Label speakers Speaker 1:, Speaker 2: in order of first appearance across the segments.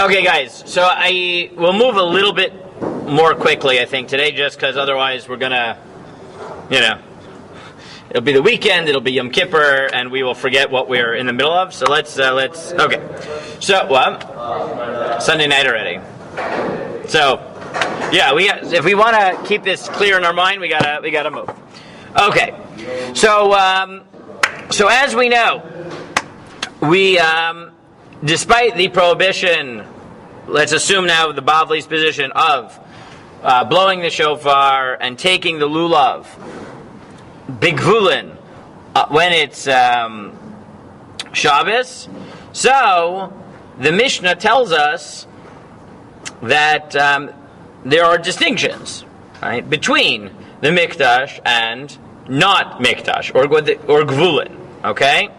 Speaker 1: Okay, guys, so I will move a little bit more quickly, I think, today, just because otherwise we're going to, it'll be the weekend, it'll be Yom Kippur, and we will forget what we're in the middle of. So let's, okay. So, Sunday night already. So, yeah, if we want to keep this clear in our mind, we gotta move. Okay. So as we know, we, despite the prohibition, let's assume now the Bavli's position of blowing the shofar and taking the lulav, Gevulin, when it's Shabbos. So the Mishnah tells us that there are distinctions, right, between the Mikdash and not Mikdash, or Gevulin. Okay.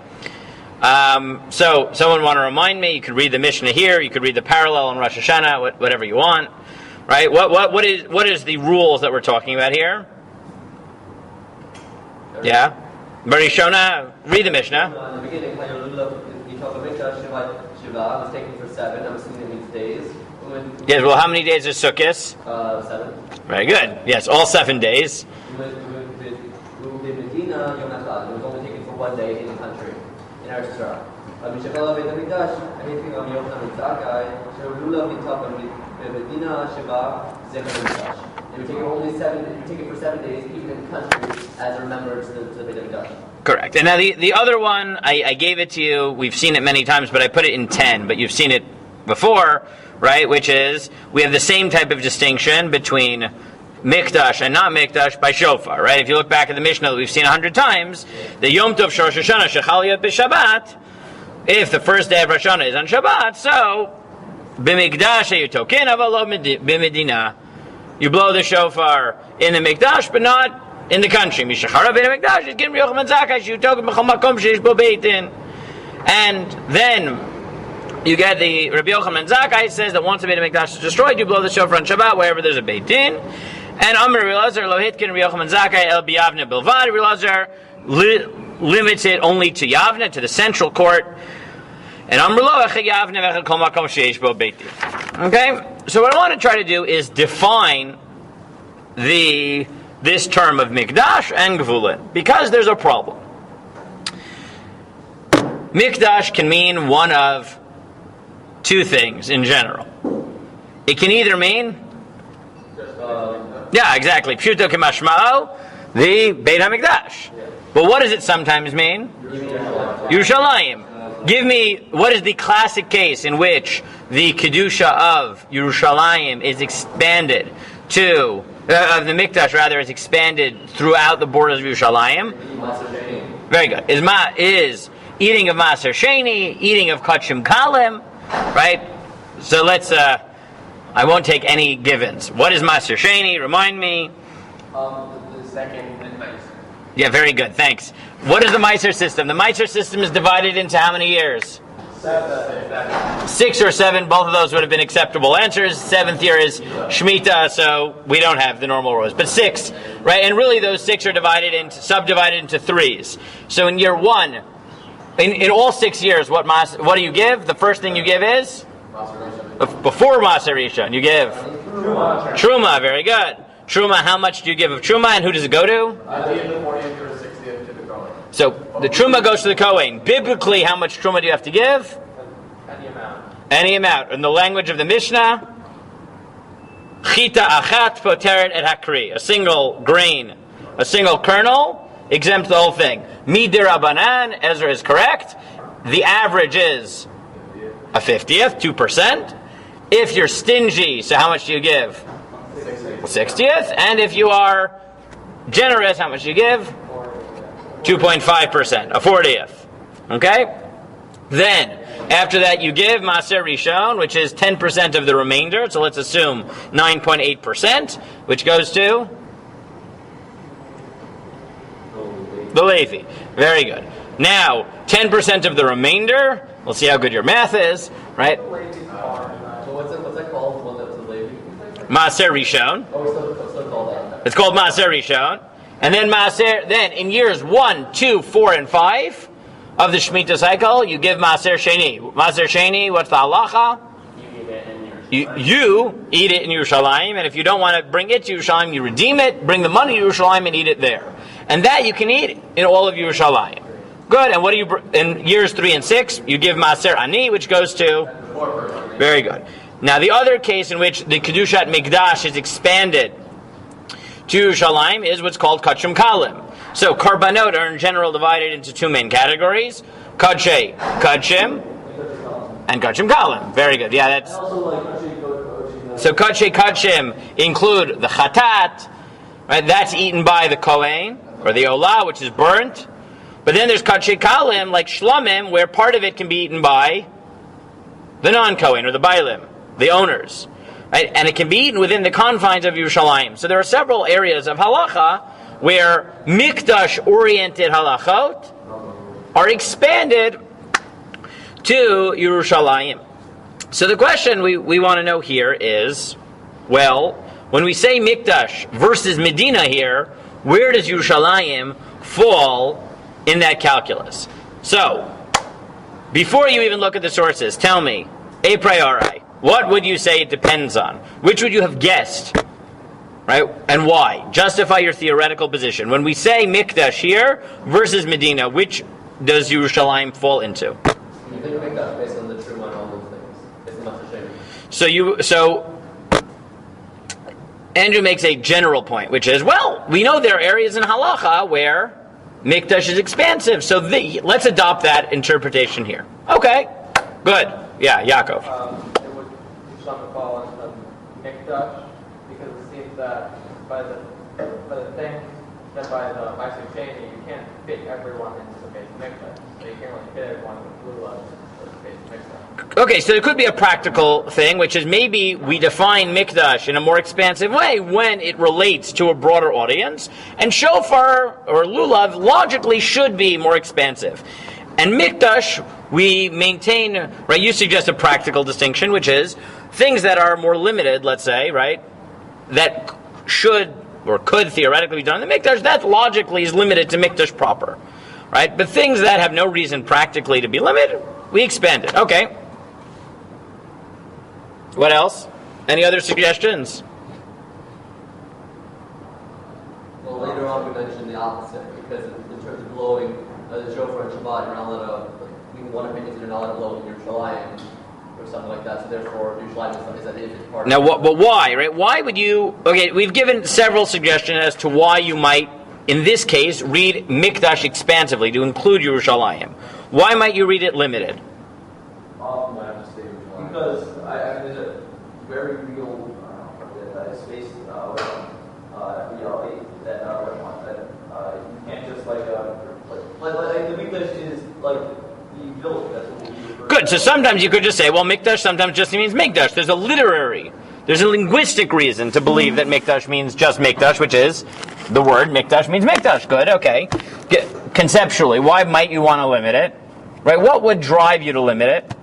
Speaker 1: So someone want to remind me? You could read the Mishnah here. You could read the parallel on Rosh Hashanah. Whatever you want, right? What is the rules that we're talking about here? Yeah, Barishona, read the Mishnah.
Speaker 2: In the beginning, you talk about Mikdash Shiva was taken for 7. I'm assuming it means days.
Speaker 1: Yes. Well, how many days is Sukkot?
Speaker 2: 7.
Speaker 1: Very good. Yes, all 7 days.
Speaker 2: With Medina, Yom Echad. It was only taken for 1 day in the country, in Eretz Yisrael. Shofar Mikdash, anything of Yom Echad, Shofar Lulav Medina Shiva Ziring Mikdash. They would take it only 7. They would take it for 7 days, even in the country, as a remembrance to the Mikdash.
Speaker 1: Correct. And now the other one, I gave it to you. We've seen it many times, but I put it in 10. But you've seen it before, right? Which is we have the same type of distinction between Mikdash and not Mikdash by shofar, right? If you look back at the Mishnah that we've seen 100 times, the Yom Tov Rosh Hashanah Shechal Yot b'Shabbat. If the first day of Rosh Hashanah is on Shabbat, so b'Mikdash you token avalo b'Medina. You blow the shofar in the Mikdash, but not in the country. And then you get the Rabbi Yochanan Zakkai says that once the Beit HaMikdash is destroyed, you blow the shofar on Shabbat wherever there's a Beit Din. And Amr Rabbi Elazar lo hitkin Rabbi Yochanan Zakkai el b'Yavne bilvad. Rabbi Elazar limits it only to Yavne, to the central court. And Amr lo echad Yavne v'echad kol makom sheish bo Beit Din. Okay, so what I want to try to do is define this term of Mikdash and Gevulin, because there's a problem. Mikdash can mean one of two things in general. It can either mean, yeah, exactly, Pshuto Kemashma'o, the Beit HaMikdash. But what does it sometimes mean? Yerushalayim. Give me, what is the classic case in which the Kedusha of Yerushalayim is expanded to, of the Mikdash rather, is expanded throughout the borders of Yerushalayim? Very good. Is eating of Maser Sheni, eating of Kachim Kalim, right? So let's, I won't take any givens. What is Maser Sheni? Remind me.
Speaker 2: The second Meiser.
Speaker 1: Yeah, very good, thanks. What is the Meiser system? The Meiser system is divided into how many years?
Speaker 2: 7.
Speaker 1: 6 or 7, both of those would have been acceptable answers. 7th year is Shemitah, so we don't have the normal rules. But 6, right? And really those 6 are subdivided into 3s. So in year 1, in all 6 years, what do you give? The first thing you give is? Before Maser Rishon, you give? Truma, very good. Truma, how much do you give of Truma, and who does it go to?
Speaker 2: I give the 40th or 60th to the Kohen.
Speaker 1: So the Truma goes to the Kohen. Biblically, how much Truma do you have to give?
Speaker 2: Any amount.
Speaker 1: Any amount. In the language of the Mishnah, Chita achat poteret et hakri. A single grain, a single kernel, exempts the whole thing. Midirabanan, Ezra is correct. The average is a 50th, 2%. If you're stingy, so how much do you give? 60th. And if you are generous, how much do you give? 2.5%, a 40th. Okay? Then, after that, you give Maser Rishon, which is 10% of the remainder. So let's assume 9.8%, which goes to the Levi. Very good. Now, 10% of the remainder. We'll see how good your math is, right?
Speaker 2: So what's that called? What's the Levi?
Speaker 1: Maser Rishon.
Speaker 2: Oh, we still call that.
Speaker 1: It's called Maser Rishon. And then Then in years 1, 2, 4, and 5 of the Shemitah cycle, you give Maser Sheni. Maser Sheni, what's the halacha? You eat it in Yerushalayim, and if you don't want to bring it to Yerushalayim, you redeem it, bring the money to Yerushalayim, and eat it there. And that you can eat in all of Yerushalayim. Good. And what do you in years 3 and 6? You give Maaser Ani, which goes to. Very good. Now the other case in which the Kedushat Mikdash is expanded to Yerushalayim is what's called Kachim Kalim. So Karbanot are in general divided into 2 main categories: Kachim and Kachim Kalim. Very good. Yeah, that's. So Kachim include the Chatat, right? That's eaten by the Kohen or the Olah, which is burnt. But then there's Kachim Kalim, like Shlomim, where part of it can be eaten by the non-Kohen or the Bailim, the owners. Right? And it can be eaten within the confines of Yerushalayim. So there are several areas of halacha where Mikdash-oriented halachot are expanded to Yerushalayim. So the question we want to know here is, well, when we say Mikdash versus Medina here, where does Yerushalayim fall in that calculus? So, before you even look at the sources, tell me, a priori, what would you say it depends on? Which would you have guessed? Right? And why? Justify your theoretical position. When we say Mikdash here versus Medina, which does Yerushalayim fall into?
Speaker 2: You think Mikdash based on the true and all those things. It's not a shame.
Speaker 1: So Andrew makes a general point, which is, well, we know there are areas in halacha where Mikdash is expansive, so let's adopt that interpretation here. Okay, good. Yeah, Yaakov.
Speaker 3: It would fall into Mikdash because it seems that by the thing that by the Meiser Sheni, you can't fit everyone into the base Mikdash. So you can't really fit everyone in the Lulav into the base Mikdash.
Speaker 1: Okay, so there could be a practical thing, which is maybe we define Mikdash in a more expansive way when it relates to a broader audience, and Shofar or Lulav logically should be more expansive. And Mikdash, we maintain, right, you suggest a practical distinction, which is things that are more limited, let's say, right, that should or could theoretically be done in the Mikdash, that logically is limited to Mikdash proper, right? But things that have no reason practically to be limited, we expand it. Okay. What else? Any other suggestions?
Speaker 2: Well, later on we mentioned the opposite, because in terms of blowing the shofar and Shabbat, you're not allowed to, one opinion is you're not allowed to blow in Yerushalayim or something like that, so therefore Yerushalayim is that it's part
Speaker 1: now,
Speaker 2: of it.
Speaker 1: but why, right? Why would you, okay, we've given several suggestions as to why you might, in this case, read Mikdash expansively to include Yerushalayim. Why might you read it limited?
Speaker 2: Because there's a very real space reality that you can't just like the Mikdash is like the village. That's what we refer to.
Speaker 1: Good. So sometimes you could just say, well, Mikdash sometimes just means Mikdash. There's a linguistic reason to believe that Mikdash means just Mikdash, which is the word Mikdash means Mikdash. Good. Okay. Conceptually, why might you want to limit it? Right? What would drive you to limit it?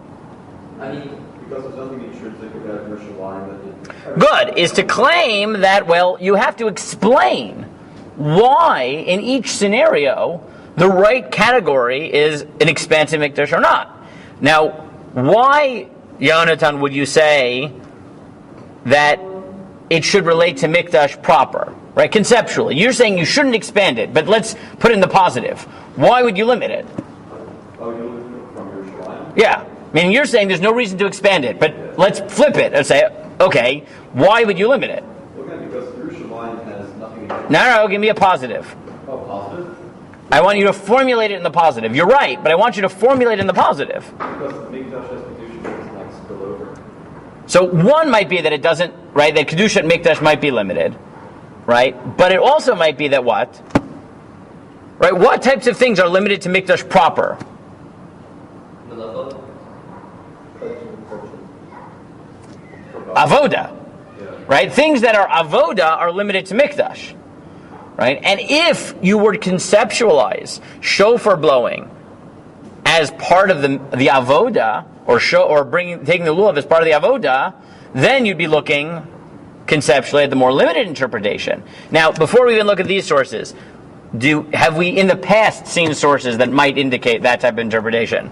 Speaker 2: I mean,
Speaker 4: because there's nothing intrinsic about Yerushalayim that
Speaker 1: Good, is to claim that, well, you have to explain why, in each scenario, the right category is an expansive Mikdash or not. Now, why, Yonatan, would you say that it should relate to Mikdash proper? Right, conceptually. You're saying you shouldn't expand it, but let's put in the positive. Why would you limit it?
Speaker 4: Oh, you limit it from Yerushalayim?
Speaker 1: Yeah. I mean, you're saying there's no reason to expand it, but let's flip it and say, okay, why would you limit it?
Speaker 4: Well, again, because Yerushalayim has nothing intrinsic.
Speaker 1: No, give me a positive.
Speaker 4: Oh, positive?
Speaker 1: I want you to formulate it in the positive. You're right, but I want you to formulate it in the positive.
Speaker 4: Because the Mikdash has Kedusha doesn't like spill over.
Speaker 1: So one might be that it doesn't, right, that Kedushat Mikdash might be limited, right? But it also might be that what? Right, what types of things are limited to Mikdash proper? Avoda, right? Things that are avoda are limited to Mikdash, right? And if you were to conceptualize shofar blowing as part of the avoda, or taking the lulav as part of the avoda, then you'd be looking conceptually at the more limited interpretation. Now, before we even look at these sources, have we in the past seen sources that might indicate that type of interpretation?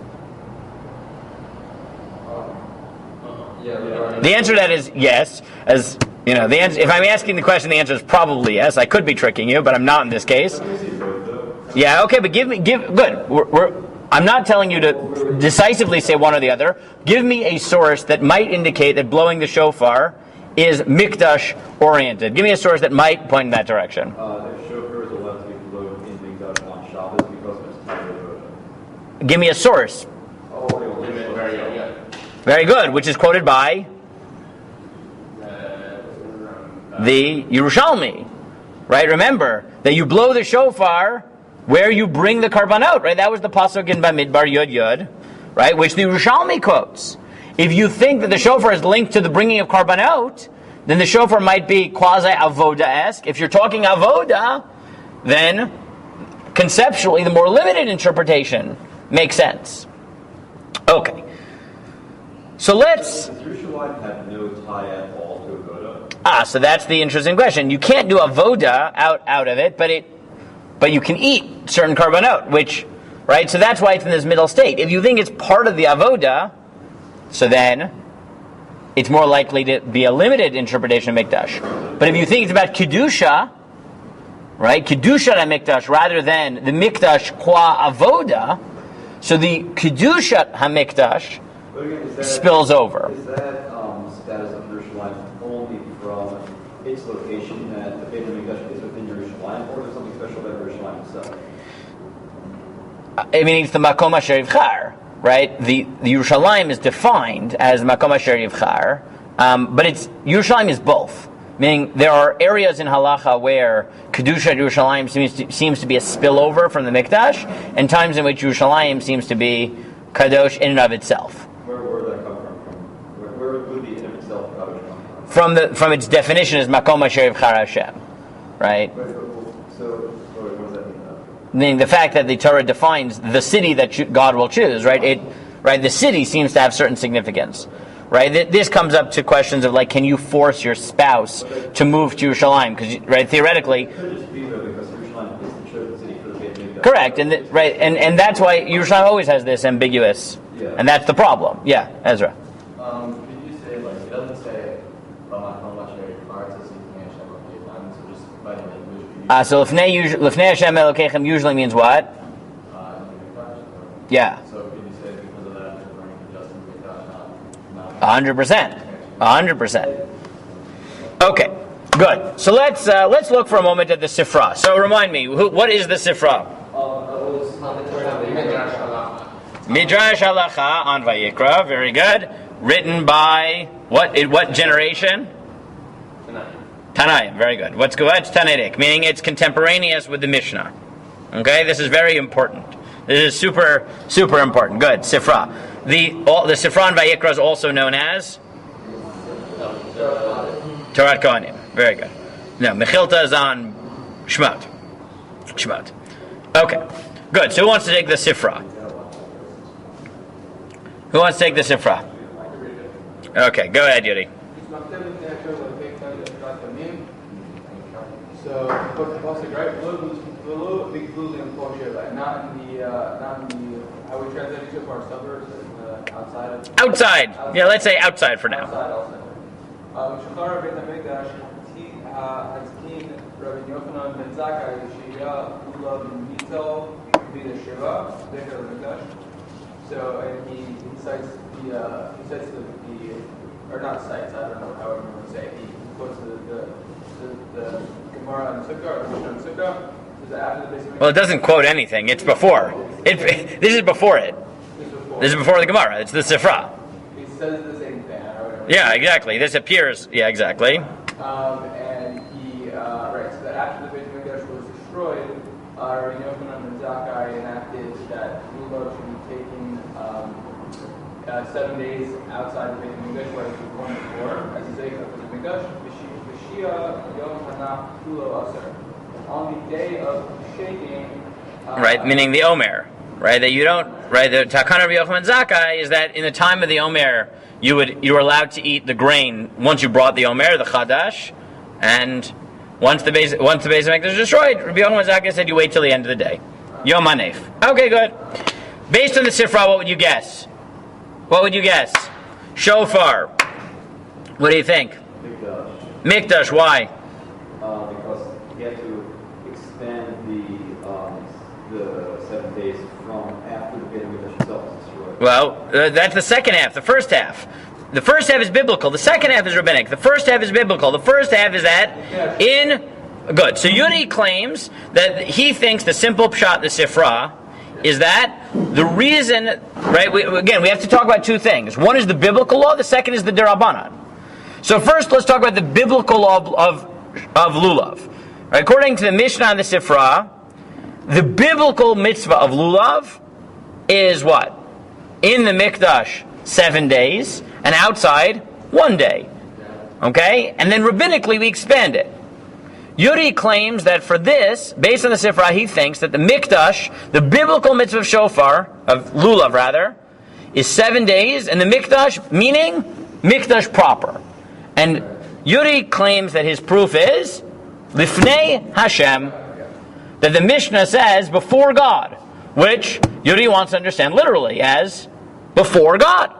Speaker 2: yeah,
Speaker 1: The answer to that is yes. As you know, the answer, if I'm asking the question, the answer is probably yes. I could be tricking you, but I'm not in this case. Yeah, okay, but good. I'm not telling you to decisively say one or the other. Give me a source that might indicate that blowing the shofar is Mikdash oriented. Give me a source that might point in that direction.
Speaker 4: The shofar is allowed to be blown in Mikdash on Shabbos because of its time of
Speaker 1: Give me a source. Very good, which is quoted by the Yerushalmi. Right? Remember that you blow the shofar where you bring the karbanot, right? That was the pasuk in Bamidbar Yud Yud, right? Which the Yerushalmi quotes. If you think that the shofar is linked to the bringing of karbanot, then the shofar might be quasi-avoda-esque. If you're talking avoda, then conceptually the more limited interpretation makes sense. Okay. So let's...
Speaker 4: Does Yerushalayim have no tie at all to avoda?
Speaker 1: So that's the interesting question. You can't do avoda out of it, but you can eat certain karbanot, which, right? So that's why it's in this middle state. If you think it's part of the avoda, so then it's more likely to be a limited interpretation of Mikdash. But if you think it's about Kedusha, right? Kedusha HaMikdash rather than the Mikdash qua avoda, so the Kedusha HaMikdash spills over.
Speaker 4: Is that status of Yerushalayim only from its location that the Beit HaMikdash is within Yerushalayim, or is there something special about Yerushalayim itself?
Speaker 1: I mean, it's the Makom Asher Yivchar, right? The Yerushalayim is defined as Makom Asher Yivchar, but Yerushalayim is both. Meaning, there are areas in Halacha where Kedusha Yerushalayim seems to be a spillover from the Mikdash, and times in which Yerushalayim seems to be Kadosh in and of itself.
Speaker 4: Where would that come from? Where would the in of itself come from?
Speaker 1: From its definition as Makom Asher Yivchar Hashem, right?
Speaker 4: So, what does that mean?
Speaker 1: Meaning the fact that the Torah defines the city that God will choose, right? The city seems to have certain significance, right? This comes up to questions of like, can you force your spouse to move to Yerushalayim? Because, right, theoretically,
Speaker 4: It could just be though because Yerushalayim is the chosen city for the Beit HaMikdash.
Speaker 1: correct, and that's why Yerushalayim always has this ambiguous, and that's the problem. Yeah, Ezra.
Speaker 5: Could you say, like, it doesn't say how much art says so just by the language.
Speaker 1: So Lifnei Hashem Elokeichem usually means what? Yeah.
Speaker 5: So could you say because of that, they're learning to just not
Speaker 1: 100%. 100%. Okay, good. So let's look for a moment at the Sifra. So remind me, what is the Sifra? Midrash Halacha on Vayikra. Very good. Written by what generation? Tanaim. Very good. What's Tanaitic? Meaning it's contemporaneous with the Mishnah. Okay, this is very important. This is super, super important. Good. Sifra. The Sifra on Vayikra is also known as Torat Kohanim. Very good. No, Mechilta is on Shemot. Okay. Good. So who wants to take the Sifra? Who wants to take the Sifra? Okay, go ahead, Yuri.
Speaker 3: So, what's the pasuk, right? Below big blue and kosher, like not in the how we translate it to our suburbs, outside of.
Speaker 1: Outside. Yeah, let's say outside for now.
Speaker 3: Outside also. Shofar Beit HaMikdash, Hazkin, Rabbi Yochanan ben Zakkai, Shia, Lulav Mitel, Beit Shiva, Beit HaMikdash. So, and he cites the or not cites, I don't know however you want to say. He quotes the Gemara and Sukkah, or the Mishnah and Sukkah. Is that after the basic?
Speaker 1: Well, it doesn't quote anything. It's before. This is before it. This is before the Gemara. It's the Sifra.
Speaker 3: He says the same thing.
Speaker 1: Yeah, exactly. This appears. Yeah, exactly.
Speaker 3: And he right. So that after the Beit HaMikdash was destroyed, Rabbi Yochanan ben Zakkai enacted that Lulav should be taken 7 days outside the Beit HaMikdash, where it was born before, as he says of the Mikdash. V'shia Yom Hanach Lulav Aser. On the day of shaking.
Speaker 1: Right, meaning the Omer. Right, that you don't. Right, the Takana of Yochanan Zakkai is that in the time of the Omer, you were allowed to eat the grain once you brought the Omer, the Chadash, and once the base of Mikdash is destroyed, Rabbi Yochanan Zakkai said you wait till the end of the day. Yom Hanef. Okay, good. Based on the Sifra, what would you guess? What would you guess? Shofar. What do you think?
Speaker 4: Mikdash.
Speaker 1: Mikdash, why?
Speaker 4: Because you have to expand the 7 days from after the Beit HaMikdash itself is destroyed.
Speaker 1: Well, that's the second half. The first half. The first half is biblical. The second half is rabbinic. The first half is biblical. The first half is that in... Good. So Yudi claims that he thinks the simple pshat, the sifra, is that the reason... Right? Again, we have to talk about two things. One is the biblical law. The second is the derabanan. So first, let's talk about the biblical law of lulav. Right? According to the Mishnah and the Sifra, the biblical mitzvah of lulav is what? In the Mikdash, 7 days, and outside, 1 day. Okay? And then rabbinically, we expand it. Yuri claims that for this, based on the Sifra, he thinks that the Mikdash, the biblical mitzvah of shofar, of lulav rather, is 7 days, and the Mikdash, meaning Mikdash proper. And Yuri claims that his proof is Lifnei Hashem, that the Mishnah says before God, which Yuri wants to understand literally as before God,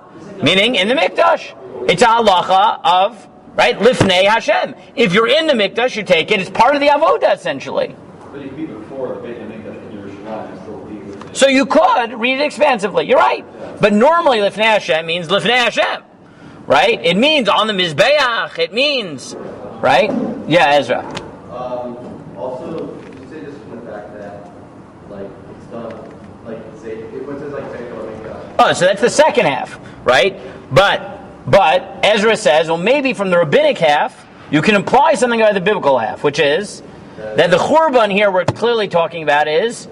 Speaker 1: meaning in the Mikdash. It's a halacha of, right, Lifnei Hashem. If you're in the Mikdash, you take it. It's part of the avoda essentially.
Speaker 4: But you could be before the Beit HaMikdash in Yerushalayim and still be with it.
Speaker 1: So you could read it expansively. You're right. But normally Lifnei Hashem means Lifnei Hashem. Right? It means on the Mizbeach. It means, right? Yeah, Ezra.
Speaker 5: Also, you say just from the fact that, like, it's done, like, say, what says, like,
Speaker 1: Oh, so that's the second half, right? But Ezra says, well, maybe from the rabbinic half, you can imply something about the biblical half, which is that the Churban here we're clearly talking about is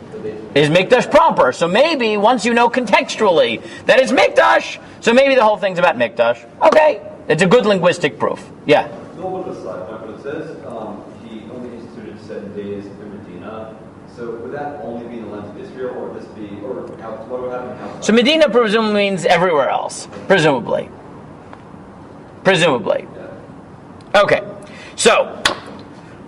Speaker 1: Mikdash proper. So maybe once you know contextually that it's Mikdash, so maybe the whole thing's about Mikdash. Okay, it's a good linguistic proof. Yeah.
Speaker 4: No, but aside, but it says he only instituted 7 days in Medina. So would that only be in the land of Israel, or would this be, or what would happen outside?
Speaker 1: So Medina presumably means everywhere else. Presumably. Okay. So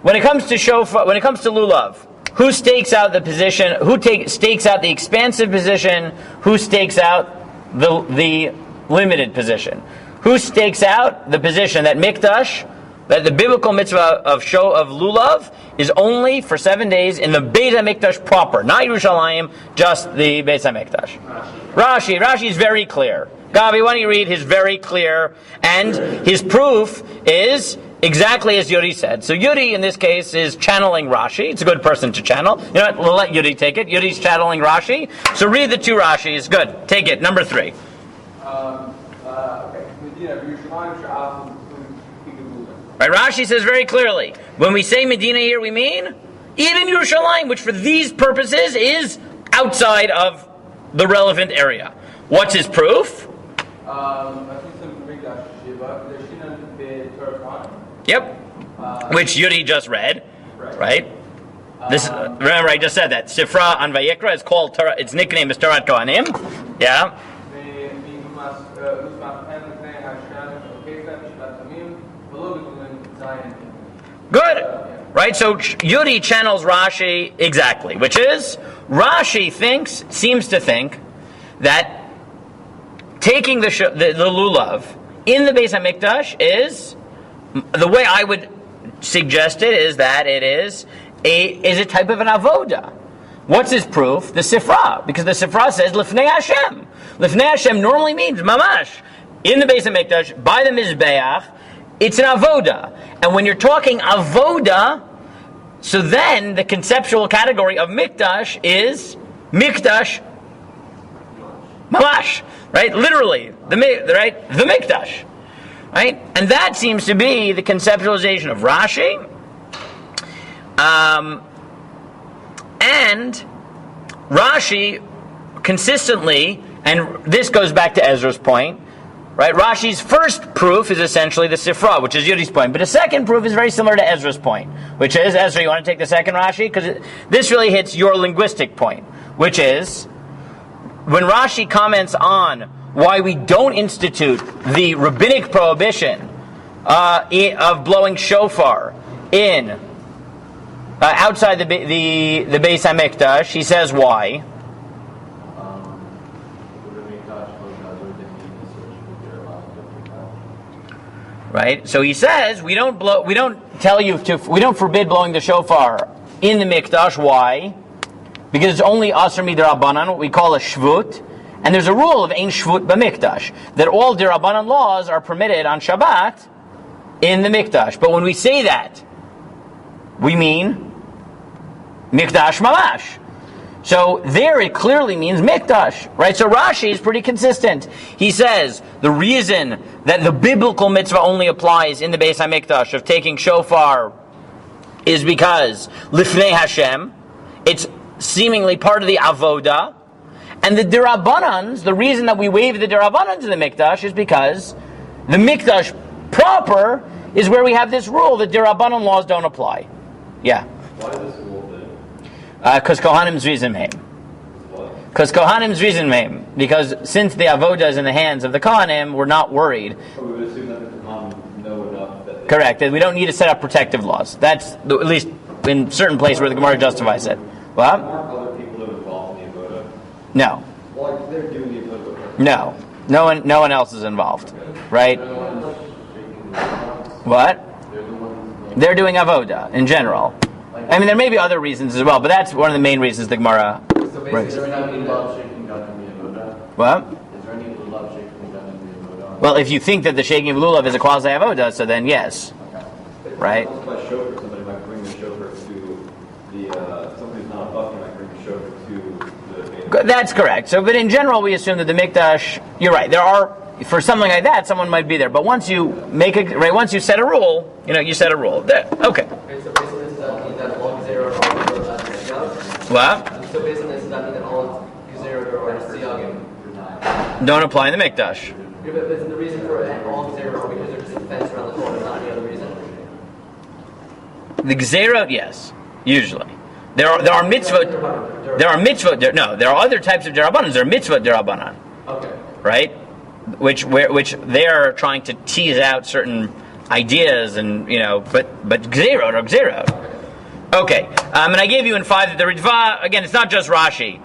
Speaker 1: when it comes to shofar, when it comes to lulav, who stakes out the position? Who stakes out the expansive position? Who stakes out the limited position? Who stakes out the position that Mikdash, that the biblical mitzvah of lulav is only for 7 days in the Beit HaMikdash proper, not Yerushalayim, just the Beit HaMikdash. Rashi is very clear. Gavi, why don't you read his very clear, and his proof is exactly as Yuri said. So Yuri, in this case, is channeling Rashi. It's a good person to channel. You know what? We'll let Yuri take it. Yuri's channeling Rashi. So read the two Rashis. Good. Take it. Number 3. Right, Rashi says very clearly, when we say Medina here, we mean even Yerushalayim, which for these purposes is outside of the relevant area. What's his proof? Yep. Which Yuri just read, right? This remember I just said that Sifra on Vayikra is called Torah. Its nickname is Torah Kohanim. Yeah. Good. Right. So Yuri channels Rashi exactly, which is Rashi seems to think that taking the lulav in the Beis HaMikdash is, the way I would suggest it is that it is a type of an avoda. What's his proof? The Sifra, because the Sifra says Lifnei Hashem. Lifnei Hashem normally means mamash in the Beis HaMikdash by the Mizbeach. It's an avoda, and when you're talking avoda, so then the conceptual category of Mikdash is Mikdash mamash. Right, literally, the Mikdash, right, and that seems to be the conceptualization of Rashi, and Rashi consistently, and this goes back to Ezra's point, right? Rashi's first proof is essentially the Sifra, which is Yudi's point, but the second proof is very similar to Ezra's point, which is, Ezra, you want to take the second Rashi? Because this really hits your linguistic point, which is, when Rashi comments on why we don't institute the rabbinic prohibition of blowing shofar in outside the Beis HaMikdash, he says why. Right? So he says we don't forbid blowing the shofar in the Mikdash. Why? Because it's only Asr Midrabanan, what we call a Shvut. And there's a rule of Ein Shvut B'Mikdash, that all Dirabanan laws are permitted on Shabbat in the Mikdash. But when we say that, we mean Mikdash Mamash. So there it clearly means Mikdash, right? So Rashi is pretty consistent. He says the reason that the biblical mitzvah only applies in the Beis HaMikdash of taking shofar is because Lifnei Hashem, it's seemingly part of the Avoda, and the Dirabanans, the reason that we wave the Dirabanans in the Mikdash is because the Mikdash proper is where we have this rule that Dirabanan laws don't apply. Yeah.
Speaker 4: Why is this rule then?
Speaker 1: Because Kohanim Zrizim Heim.
Speaker 4: What?
Speaker 1: Because Kohanim Zrizim Heim. Because since the Avoda is in the hands of the Kohanim, we're not worried.
Speaker 4: So we would assume that the Kohanim know enough that they...
Speaker 1: Correct. That we don't need to set up protective laws. That's at least in certain places where the Gemara justifies it. What?
Speaker 4: Aren't other people that are involved in the Avoda?
Speaker 1: No.
Speaker 4: Well, like, they're doing the Avoda.
Speaker 1: No. No one else is involved. Right? What? They're doing Avoda in general. I mean, there may be other reasons as well, but that's one of the main reasons the Gemara brings.
Speaker 5: Is there any love shaking done in the Avoda?
Speaker 1: What?
Speaker 5: Is there any love shaking done in the Avoda?
Speaker 1: Well, if you think that the shaking of lulav is a quasi avoda, so then yes, right?
Speaker 4: By shofar, somebody might bring the shofar to the, somebody who's not a buck, might bring the shofar to the...
Speaker 1: That's correct. So, but in general, we assume that the Mikdash, you're right, there are, for something like that, someone might be there. But once you make a, right, once you set a rule, you set a rule. There, okay.
Speaker 2: Okay, so basically does that mean that all Gezerah are Siyag?
Speaker 1: What?
Speaker 2: So basically does that mean that all Gezerah are Siyagim?
Speaker 1: Don't apply in the Mikdash.
Speaker 2: Yeah, but the reason for all Gezerah are because there's just a fence around the corner, not any other reason.
Speaker 1: The Gzera, yes, usually. There are mitzvot, there are other types of derabanan. There are mitzvot derabanan.
Speaker 2: Okay.
Speaker 1: Right? Which they are trying to tease out certain ideas and, but Gzerot are Gzerot. Okay, and I gave you in 5 that the Ritva, again, it's not just Rashi.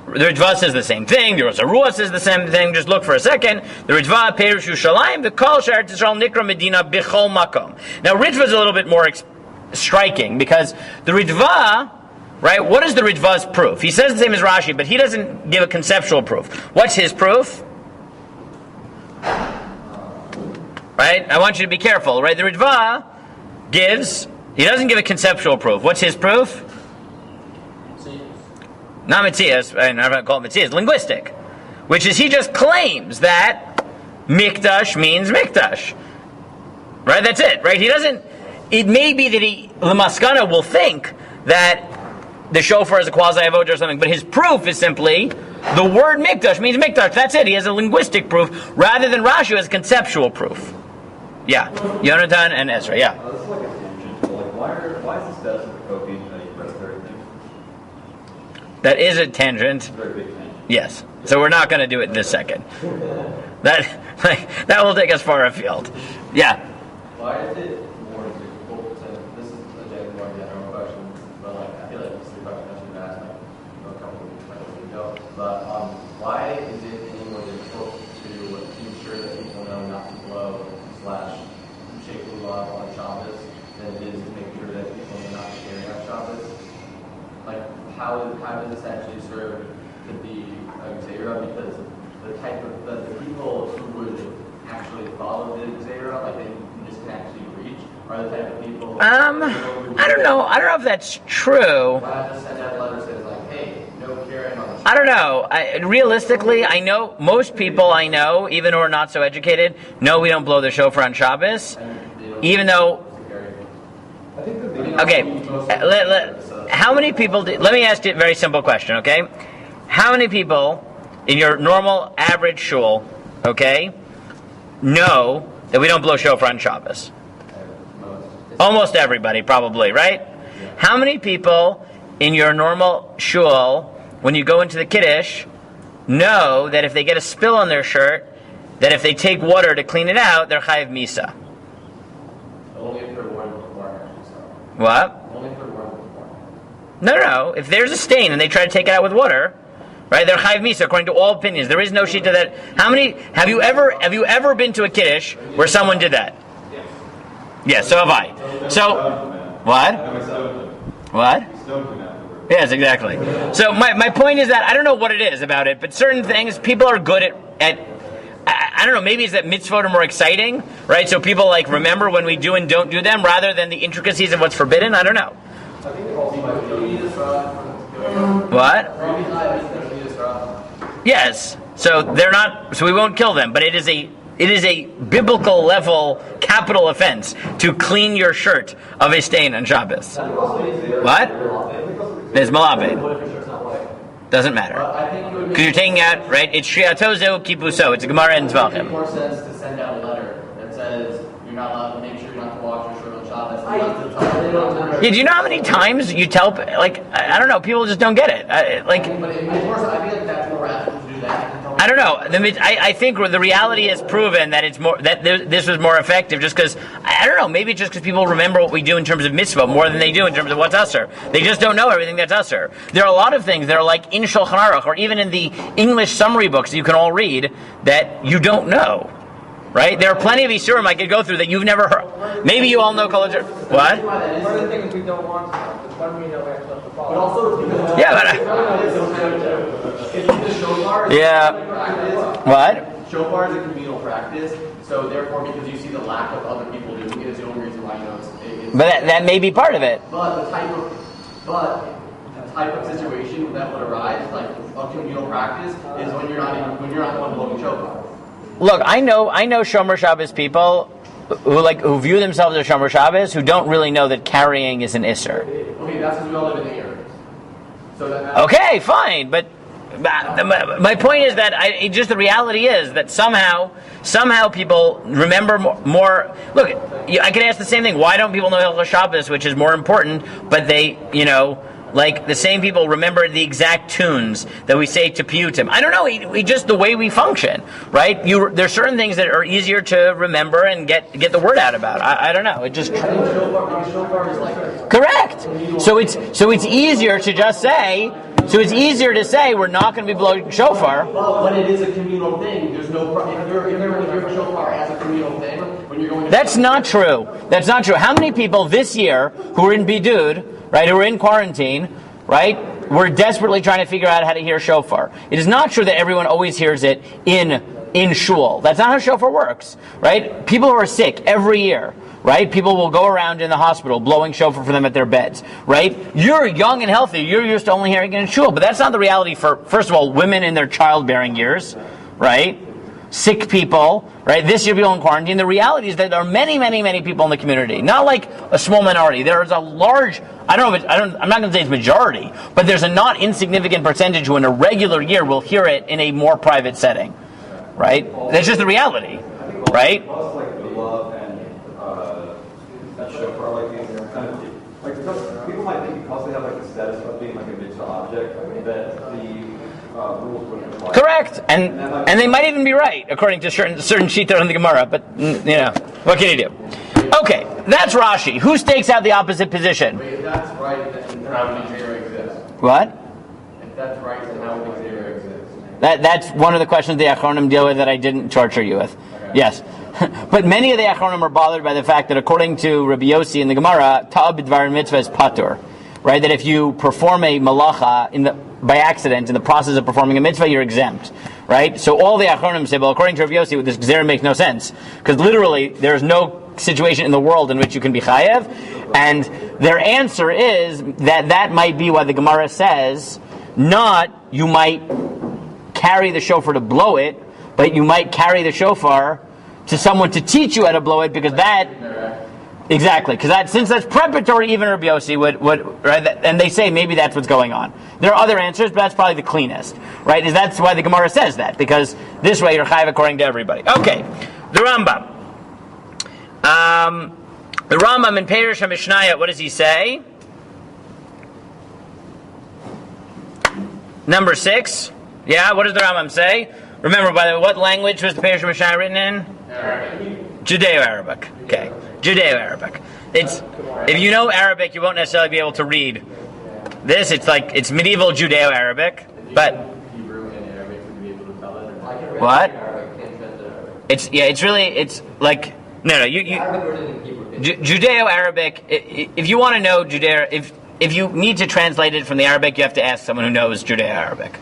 Speaker 1: The Ritva says the same thing, the Rosarua says the same thing, just look for a second. The Ritva, Perush Yushalayim, the Kol Sha'ar Yisrael Nikra Medina Bichol Makom. Now Ritva is a little bit more striking, because the Ritva, right, what is the Ritva's proof? He says the same as Rashi, but he doesn't give a conceptual proof. What's his proof? Right? I want you to be careful, right? The Ritva he doesn't give a conceptual proof. What's his proof? Not Metzias, I'm not going to call it Metzias, linguistic. Which is he just claims that Mikdash means Mikdash. Right? That's it, right? He doesn't, it may be that the Maskana will think that the shofar is a quasi-avodah or something, but his proof is simply the word Mikdash means Mikdash. That's it. He has a linguistic proof rather than Rashi who has conceptual proof. Yeah. Yonatan and Ezra, yeah.
Speaker 4: This is like a tangent, but like, why is the status of the Kofi that he pressed everything?
Speaker 1: That is a tangent.
Speaker 4: It's a very big tangent.
Speaker 1: Yes. So we're not going to do it in this second. That will take us far afield. Yeah.
Speaker 5: Why is it more difficult to, this is a more general question, but I feel like this is the question I should have asked a couple of weeks ago, but why is it any more difficult to ensure that people know not to blow / shake lulav on Shabbos than it is to make sure that people are not sharing on Shabbos? Like, how does this actually serve to be a Gzeira? Because the type of, the people who would actually follow the Gzeira, like they just can actually reach, are the type of people...
Speaker 1: I don't know if that's true.
Speaker 5: Why not just send out a letter that says like, hey, no carrying on the Shabbos?
Speaker 1: I don't know. Realistically, I know most people I know, even who are not so educated, know we don't blow the shofar on Shabbos, even though... Okay, how many people... let me ask you a very simple question, okay? How many people in your normal average shul, okay, know that we don't blow shofar on Shabbos? Almost everybody, probably, right? How many people in your normal shul, when you go into the Kiddush, know that if they get a spill on their shirt, that if they take water to clean it out, they're chayiv misa?
Speaker 5: Only if they're worn before.
Speaker 1: What?
Speaker 5: Only if they're worn before.
Speaker 1: No. If there's a stain and they try to take it out with water, right? They're chayiv misa according to all opinions. There is no shita that. How many? Have you ever been to a Kiddush where someone did that?
Speaker 2: Yeah.
Speaker 1: Yeah, so have I. So, what? What? Yes, exactly. So my point is that I don't know what it is about it, but certain things people are good at I don't know, maybe it's that mitzvot are more exciting, right? So people like remember when we do and don't do them rather than the intricacies of what's forbidden. I don't know. What? Yes. So they're not. So we won't kill them, but it is a biblical level capital offense to clean your shirt of a stain on Shabbos. What? There's malabed. Doesn't matter. Because you're taking out, right? It's shriatozo kipuso. It's a Gemara in Zvachim.
Speaker 5: It makes more sense to send out a letter that says you're not allowed to make sure you're not to wash your shirt on Shabbos.
Speaker 1: Yeah, do you know how many times you tell, like, I don't know, people just don't get it.
Speaker 5: But it makes more sense. I feel like that's more rational to do that.
Speaker 1: I don't know. I think the reality has proven that it's more that this was more effective. Just because I don't know. Maybe just because people remember what we do in terms of mitzvah more than they do in terms of what's usher. They just don't know everything that's usher. There are a lot of things that are like in Shulchan Aruch or even in the English summary books that you can all read that you don't know. Right? There are plenty of Isurim I could go through that you've never heard. Maybe you all know college. What?
Speaker 3: One of the things we don't want to know. It's one we know we actually have to follow.
Speaker 5: But also, because
Speaker 1: Yeah, but yeah. What?
Speaker 5: Shofar is a communal practice, so therefore, because you see the lack of other people doing it, is the only reason why you know it's
Speaker 1: But that may be part of it.
Speaker 5: But the type of situation that would arise, like a communal practice, is when you're not the one blowing shofar.
Speaker 1: Look, I know Shomer Shabbos people who view themselves as Shomer Shabbos who don't really know that carrying is an Isser.
Speaker 5: Okay, that's because we all live in the area. So
Speaker 1: Okay, fine, but my point is that just the reality is that somehow people remember more. Look, I can ask the same thing. Why don't people know Hilchos Shabbos, which is more important? But they, like the same people remember the exact tunes that we say to piyutim. I don't know. We just the way we function, right? There's certain things that are easier to remember and get the word out about. I don't know. It just correct. So it's easier to just say. So it's easier to say we're not going to be blowing shofar.
Speaker 5: Well, but it is a communal thing. There's no if you're a shofar as a communal thing when you're going to.
Speaker 1: That's not true. That's not true. How many people this year who are in bidud, right, who are in quarantine, right, we're desperately trying to figure out how to hear shofar. It is not true that everyone always hears it in shul. That's not how shofar works, right? People who are sick every year, right? People will go around in the hospital blowing shofar for them at their beds, right? You're young and healthy. You're used to only hearing it in shul, but that's not the reality for, first of all, women in their childbearing years, right? Sick people, right? This year people in quarantine. The reality is that there are many, many, many people in the community. Not like a small minority. There is a large, I'm not going to say it's majority, but there's a not insignificant percentage who in a regular year will hear it in a more private setting, right? That's just the reality, right?
Speaker 4: Also, like the love and that shofar, like these kind of like because people might think because they have like the status of being like a mitzvah object that the rules wouldn't apply.
Speaker 1: Correct, and they might even be right according to certain shita in the Gemara. But what can you do? Okay, that's Rashi. Who stakes out the opposite position?
Speaker 5: Wait, if that's right, then how would Xera exist?
Speaker 1: What?
Speaker 5: If that's right, then how would Xera exist?
Speaker 1: That's one of the questions the Achronim deal with that I didn't torture you with.
Speaker 5: Okay.
Speaker 1: Yes. But many of the Achronim are bothered by the fact that according to Rabbi Yossi in the Gemara, Ta'ab b'dvar mitzvah is patur. Right? That if you perform a malacha by accident in the process of performing a mitzvah, you're exempt. Right? So all the Achronim say, well, according to Rabbi Yossi, this Gzera makes no sense. Because literally, there's no situation in the world in which you can be chayev. And their answer is that might be why the Gemara says, not you might carry the shofar to blow it, but you might carry the shofar to someone to teach you how to blow it, because that exactly, because since that's preparatory, even Rabbi Yossi would right, and they say maybe that's what's going on. There are other answers, but that's probably the cleanest, right? That's why the Gemara says that, because this way you're chayav according to everybody. Okay, the Rambam. The Rambam in Perush HaMishnayot, what does he say? Number 6. Yeah, what does the Rambam say? Remember, by the way, what language was the Perush HaMishnayot written in? Arabic. Judeo-Arabic. Okay, Judeo-Arabic. If you know Arabic, you won't necessarily be able to read this. It's medieval Judeo-Arabic, but
Speaker 5: Hebrew and Arabic to be able to tell it.
Speaker 1: what? It's like No,
Speaker 2: Arabic or in Hebrew?
Speaker 1: Judeo-Arabic. If you want to know if you need to translate it from the Arabic, you have to ask someone who knows Judeo-Arabic.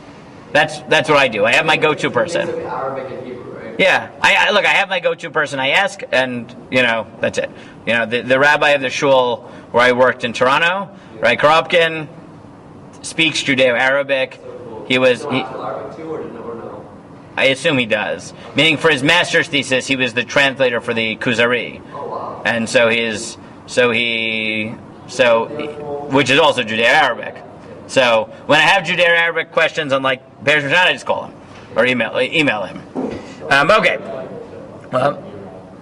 Speaker 1: That's what I do. I have my go-to person.
Speaker 2: It's Arabic and Hebrew, right?
Speaker 1: Yeah, I have my go-to person. I ask, and that's it. The rabbi of the shul where I worked in Toronto, right, Korobkin, speaks Judeo-Arabic. He was.
Speaker 2: Arabic too, or no?
Speaker 1: I assume he does. Meaning, for his master's thesis, he was the translator for the Kuzari,
Speaker 2: Oh wow.
Speaker 1: and which is also Judeo-Arabic. So when I have Judeo-Arabic questions on like Be'er Shemeshana, I just call him or email him. Okay.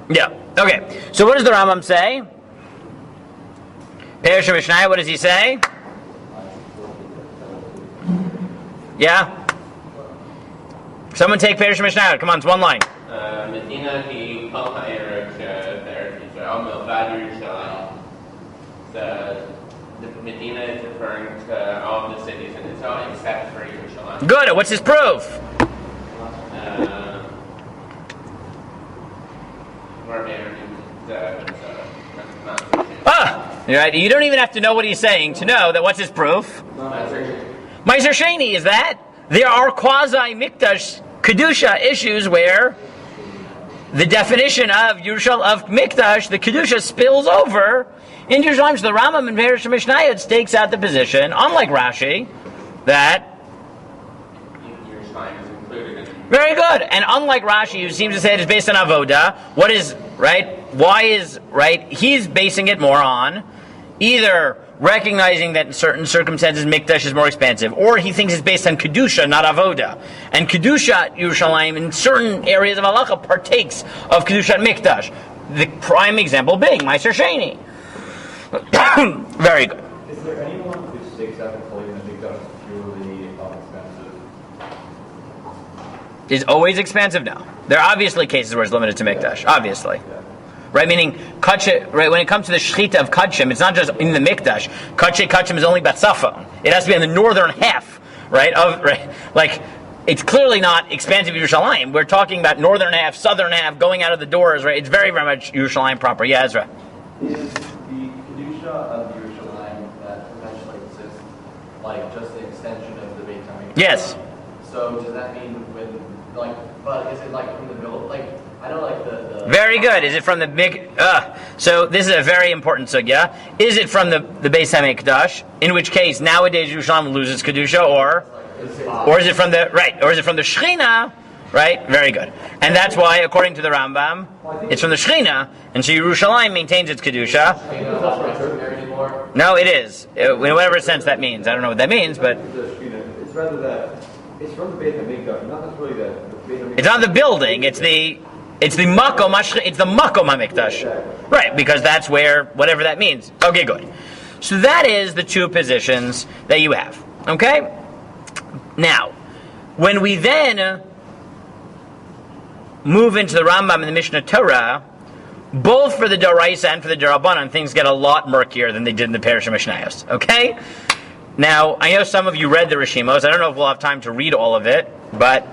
Speaker 1: Yeah. Okay. So what does the Rambam say? Be'er Shemeshana, what does he say? Yeah. Someone take Be'er Shemeshana. Come on, it's one line.
Speaker 6: Medina היא כל הערך בארץ ישראל מלבד ירושלים. The Medina is referring to all of the cities in Israel except for Yerushalayim.
Speaker 1: Good. What's his proof? Right. You don't even have to know what he's saying to know that. What's his proof? Meiser Sheni is that there are quasi Mikdash Kedusha issues where the definition of Mikdash, the Kedusha, spills over in Yerushalayim. So the Rambam in Be'er Shemeshana stakes out the position, unlike Rashi, that
Speaker 6: Yerushalayim is included in.
Speaker 1: very good. And unlike Rashi, who seems to say it is based on avoda, what is right? Why is right? He's basing it more on either recognizing that in certain circumstances Mikdash is more expansive, or he thinks it's based on Kedusha, not Avoda. And Kedusha Yerushalayim in certain areas of Halacha partakes of Kedusha Mikdash. The prime example being Meiser Sheni. Very good.
Speaker 4: Is there anyone who stakes out the claim that Mikdash is purely expensive?
Speaker 1: Is always expansive? No. There are obviously cases where it's limited to Mikdash. Obviously.
Speaker 4: Yeah.
Speaker 1: Right, meaning Kadshe, right, when it comes to the Shechita of Kadshim, it's not just in the Mikdash. Kadshim is only Batsafon. It has to be in the northern half, right? Like, it's clearly not expansive Yerushalayim. We're talking about northern half, southern half, going out of the doors, right? It's very, very much Yerushalayim proper. Yeah, Ezra.
Speaker 5: Is the Kedusha of Yerushalayim that eventually exists, like just the extension of the Beit HaMikdash?
Speaker 1: Yes.
Speaker 5: So does that mean but is it like from the middle, I know the
Speaker 1: Very good. Is it from the big? So this is a very important sugya. Is it from the Beis Hamikdash? In which case, nowadays Yerushalayim loses kedusha, or is it from the right? Or is it from the Shechina? Right. Very good. And that's why, according to the Rambam, it's from the Shechina, and so Yerushalayim maintains its kedusha.
Speaker 5: anymore?
Speaker 1: No, it is. In whatever sense that means. I don't know what that means, but
Speaker 4: It's rather that it's from the Beit HaMikdash, not necessarily the Beit HaMikdash.
Speaker 1: it's not the building. It's the makom. It's the makom hamikdash, right? Because that's where whatever that means. Okay, good. So that is the two positions that you have. Okay. Now, when we then move into the Rambam and the Mishnah Torah, both for the Doraisa and for the Darabanan, things get a lot murkier than they did in the Parish of Mishnayos. Okay. Now, I know some of you read the Rishimos. I don't know if we'll have time to read all of it, but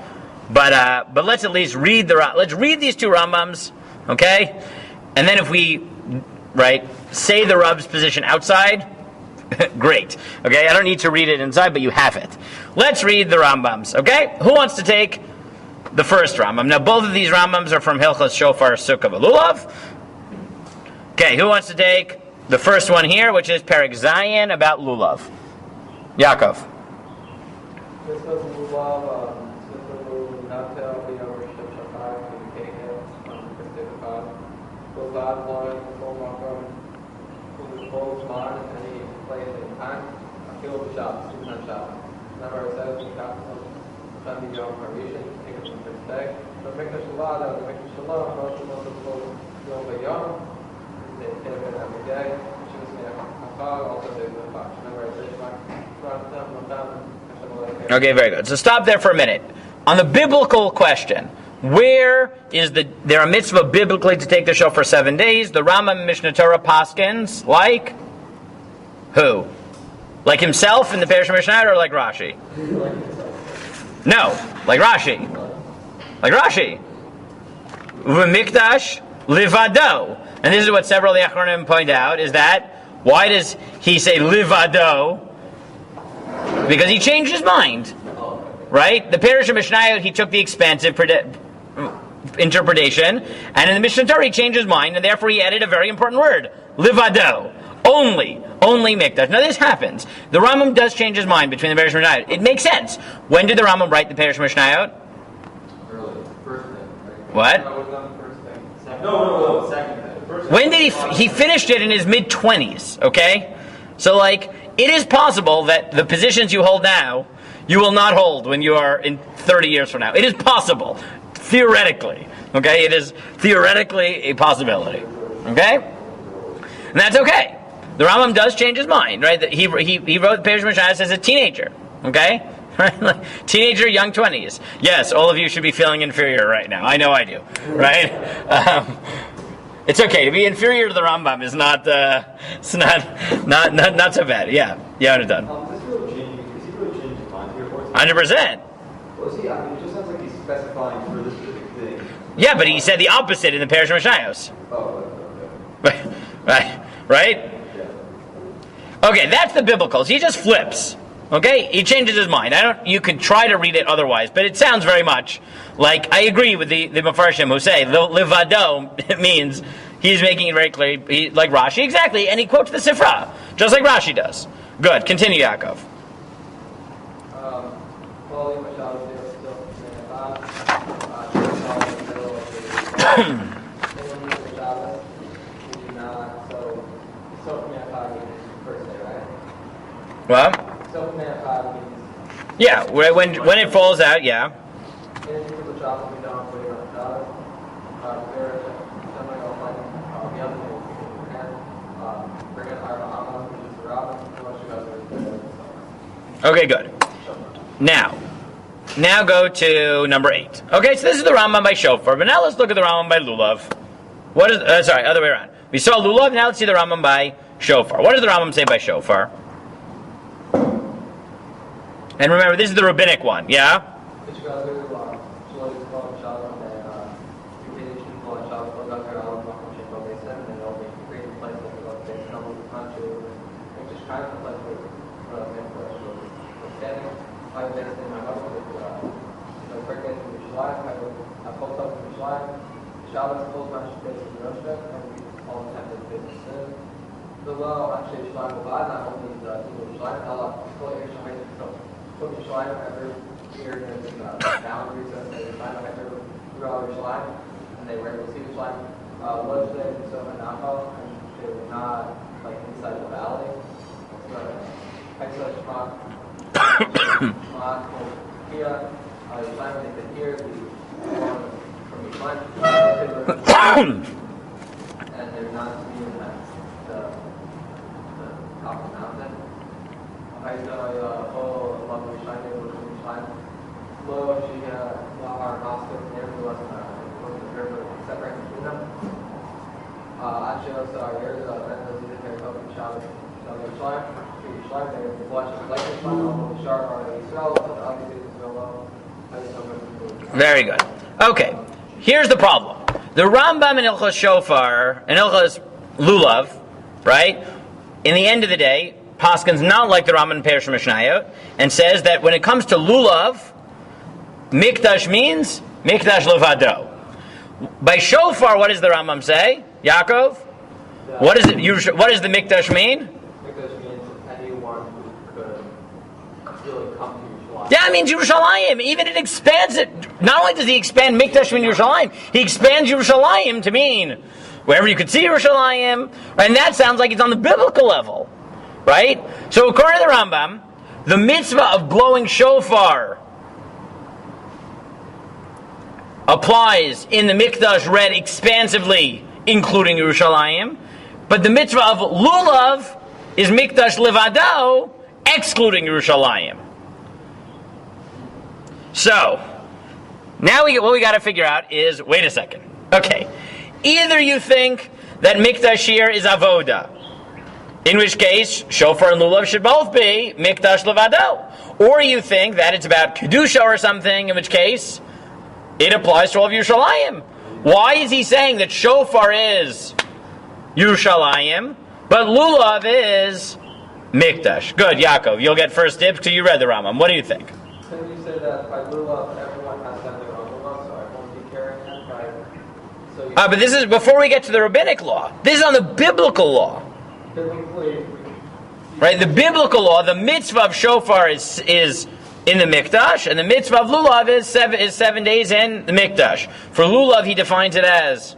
Speaker 1: let's at least read let's read these two Rambams, okay? And then if we say the Rab's position outside, great. Okay, I don't need to read it inside, but you have it. Let's read the Rambams, okay? Who wants to take the first Rambam? Now, both of these Rambams are from Hilchos Shofar Lulav. Okay, who wants to take the first one here, which is Perek Zayin about Lulav? Yaakov.
Speaker 3: This was Lulav, not to be over Shofar, Lulav, Lord, Full Makram, Full Zman, and any place in time, Akil B'Shab, Susan Shab. Number 7, Shandi Yom Harishan, take it from this day. So Mikdash Lulav, the Mikdash Shalom, most of the full Yom Bayom, they take it every day. Also, there's the Fox. Number 6,
Speaker 1: Okay, very good. So stop there for a minute. On the biblical question, where is there a mitzvah biblically to take the shofar for 7 days? The Rambam and Mishnah Torah paskins like who? Like himself in the Parish of Mishnah, or like Rashi? No, like Rashi. Like Rashi. Mikdash livado. And this is what several of the Achronim point out, is that, why does he say livado? Because he changed his mind. Right? The Perush of Mishnayot, he took the expansive interpretation, and in the Mishnah Torah he changed his mind, and therefore he added a very important word, livado. Only Mikdash. Now this happens. The Rambam does change his mind between the Perush and Mishnayot. It makes sense. When did the Rambam write the Perush and Mishnayot?
Speaker 5: Early. First thing.
Speaker 1: What?
Speaker 3: That was on the first thing. Second.
Speaker 5: No. Second thing. First
Speaker 1: When did he finished it in his mid-20s, okay? So it is possible that the positions you hold now, you will not hold when you are in 30 years from now. It is possible. Theoretically. Okay? It is theoretically a possibility. Okay? And that's okay. The Rambam does change his mind, right? That he wrote the Perush Mishnayos as a teenager. Okay? Right? Teenager, young 20s. Yes, all of you should be feeling inferior right now. I know I do. Right? It's okay to be inferior to the Rambam is not it's not so bad. Yeah, I'm done.
Speaker 4: Is this really changing? Is he really changing his mind here?
Speaker 1: 100%.
Speaker 4: Well, see, I mean, it just sounds like he's specifying for this specific thing.
Speaker 1: Yeah, but he said the opposite in the Perush Mishnayos.
Speaker 4: Oh, okay.
Speaker 1: Right? Okay, that's the biblicals. He just flips. Okay, he changes his mind. You could try to read it otherwise, but it sounds very much like, I agree with the Mefarshim who say livado, it means he's making it very clear, like Rashi, exactly, and he quotes the Sifra, just like Rashi does. Good, continue, Yaakov. Well, yeah, when it falls out, yeah. Okay, good. Now go to number 8. Okay, so this is the Rambam by Shofar, but now let's look at the Rambam by Lulav. What is? Other way around. We saw Lulav, now let's see the Rambam by Shofar. What does the Rambam say by Shofar? And remember, this is the rabbinic one, yeah?
Speaker 3: And they were able to see the line. Was there so Anachal, and they were not inside the valley. So I saw Shema here. Yishmael, they could hear the from Yishmael. And they're not seeing the top of the mountain. I saw love Yishmael, Lo, she our hospital there was separate between them. Actually, so I heard that those either very open shot of Yishmael, they watch like Yishmael, Shar or Israel, but obviously Israel.
Speaker 1: Very good. Okay, here's the problem. The Rambam in Ilchos Shofar, and Ilchos Lulav, right? In the end of the day, Paskin's not like the Rambam in Perush Mishnayot, and says that when it comes to Lulav, Mikdash means Mikdash Levado. By Shofar, what does the Rambam say? Yaakov? What does the Mikdash mean?
Speaker 3: Mikdash means anyone who could really come to Yerushalayim.
Speaker 1: Yeah, it means Yerushalayim. Even it expands it. Not only does he expand Mikdash in Yerushalayim, he expands Yerushalayim to mean wherever you could see Yerushalayim. And that sounds like it's on the biblical level. Right? So according to the Rambam, the mitzvah of blowing shofar applies in the Mikdash read expansively, including Yerushalayim. But the mitzvah of Lulav is Mikdash Levado, excluding Yerushalayim. So, now what we got to figure out is, wait a second. Okay, either you think that Mikdash here is Avoda, in which case Shofar and Lulav should both be Mikdash Levado, or you think that it's about Kedusha or something, in which case it applies to all of Yerushalayim. Why is he saying that shofar is Yerushalayim, but lulav is Mikdash? Good, Yaakov. You'll get first dibs because you read the Rambam. What do you think?
Speaker 3: Can you say that by lulav, everyone has to have their own lulav, so I won't be carrying that by... So you
Speaker 1: But this is before we get to the rabbinic law. This is on the biblical law.
Speaker 3: biblically,
Speaker 1: Right? The biblical law, the mitzvah of shofar is in the Mikdash, and the mitzvah of lulav is 7 days in the Mikdash. For lulav, he defines it as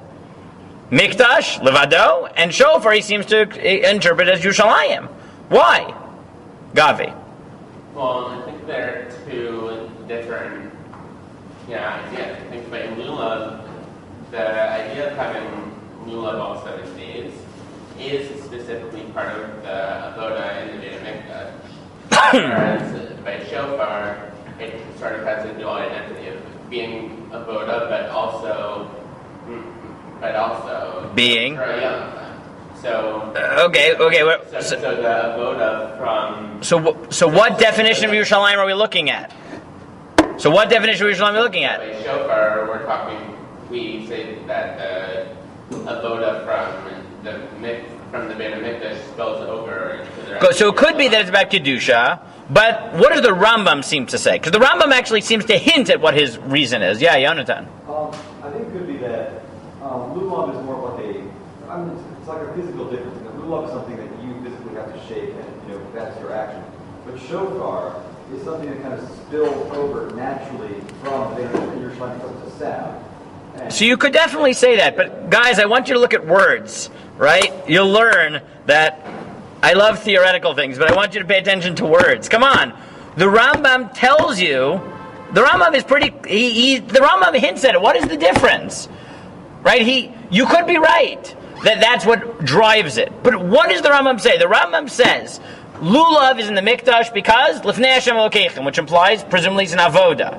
Speaker 1: Mikdash, levado, and shofar he seems to interpret as Yerushalayim. Why? Gavi.
Speaker 6: Well, I think there are two different ideas. I think by lulav, the idea of having lulav all 7 days is specifically part of the avoda in the Beit Mikdash. Whereas by shofar, it sort of has a dual identity of being avoda, but also
Speaker 1: Being?
Speaker 6: So
Speaker 1: Okay.
Speaker 6: so the avoda from
Speaker 1: So what definition of Yerushalayim are we looking at? So what definition of Yerushalayim are we looking at?
Speaker 6: by shofar, we say that the avoda from the Beit Mikdash spills over into the
Speaker 1: So it could be that it's about Kedusha, but what does the Rambam seem to say? Because the Rambam actually seems to hint at what his reason is. Yeah, Yonatan.
Speaker 4: I think it could be that lulav is more like it's like a physical difference. Lulav is something that you physically have to shake, and that's your action. But shofar is something that kind of spills over naturally from your trying to come to sound.
Speaker 1: So you could definitely say that, but guys, I want you to look at words, right? You'll learn that I love theoretical things, but I want you to pay attention to words. Come on. The Rambam tells you, the Rambam is pretty, the Rambam hints at it. What is the difference? Right? You could be right that that's what drives it. But what does the Rambam say? The Rambam says, lulav is in the Mikdash because Lifnei Hashem Elokeichem, which implies presumably it's an avoda.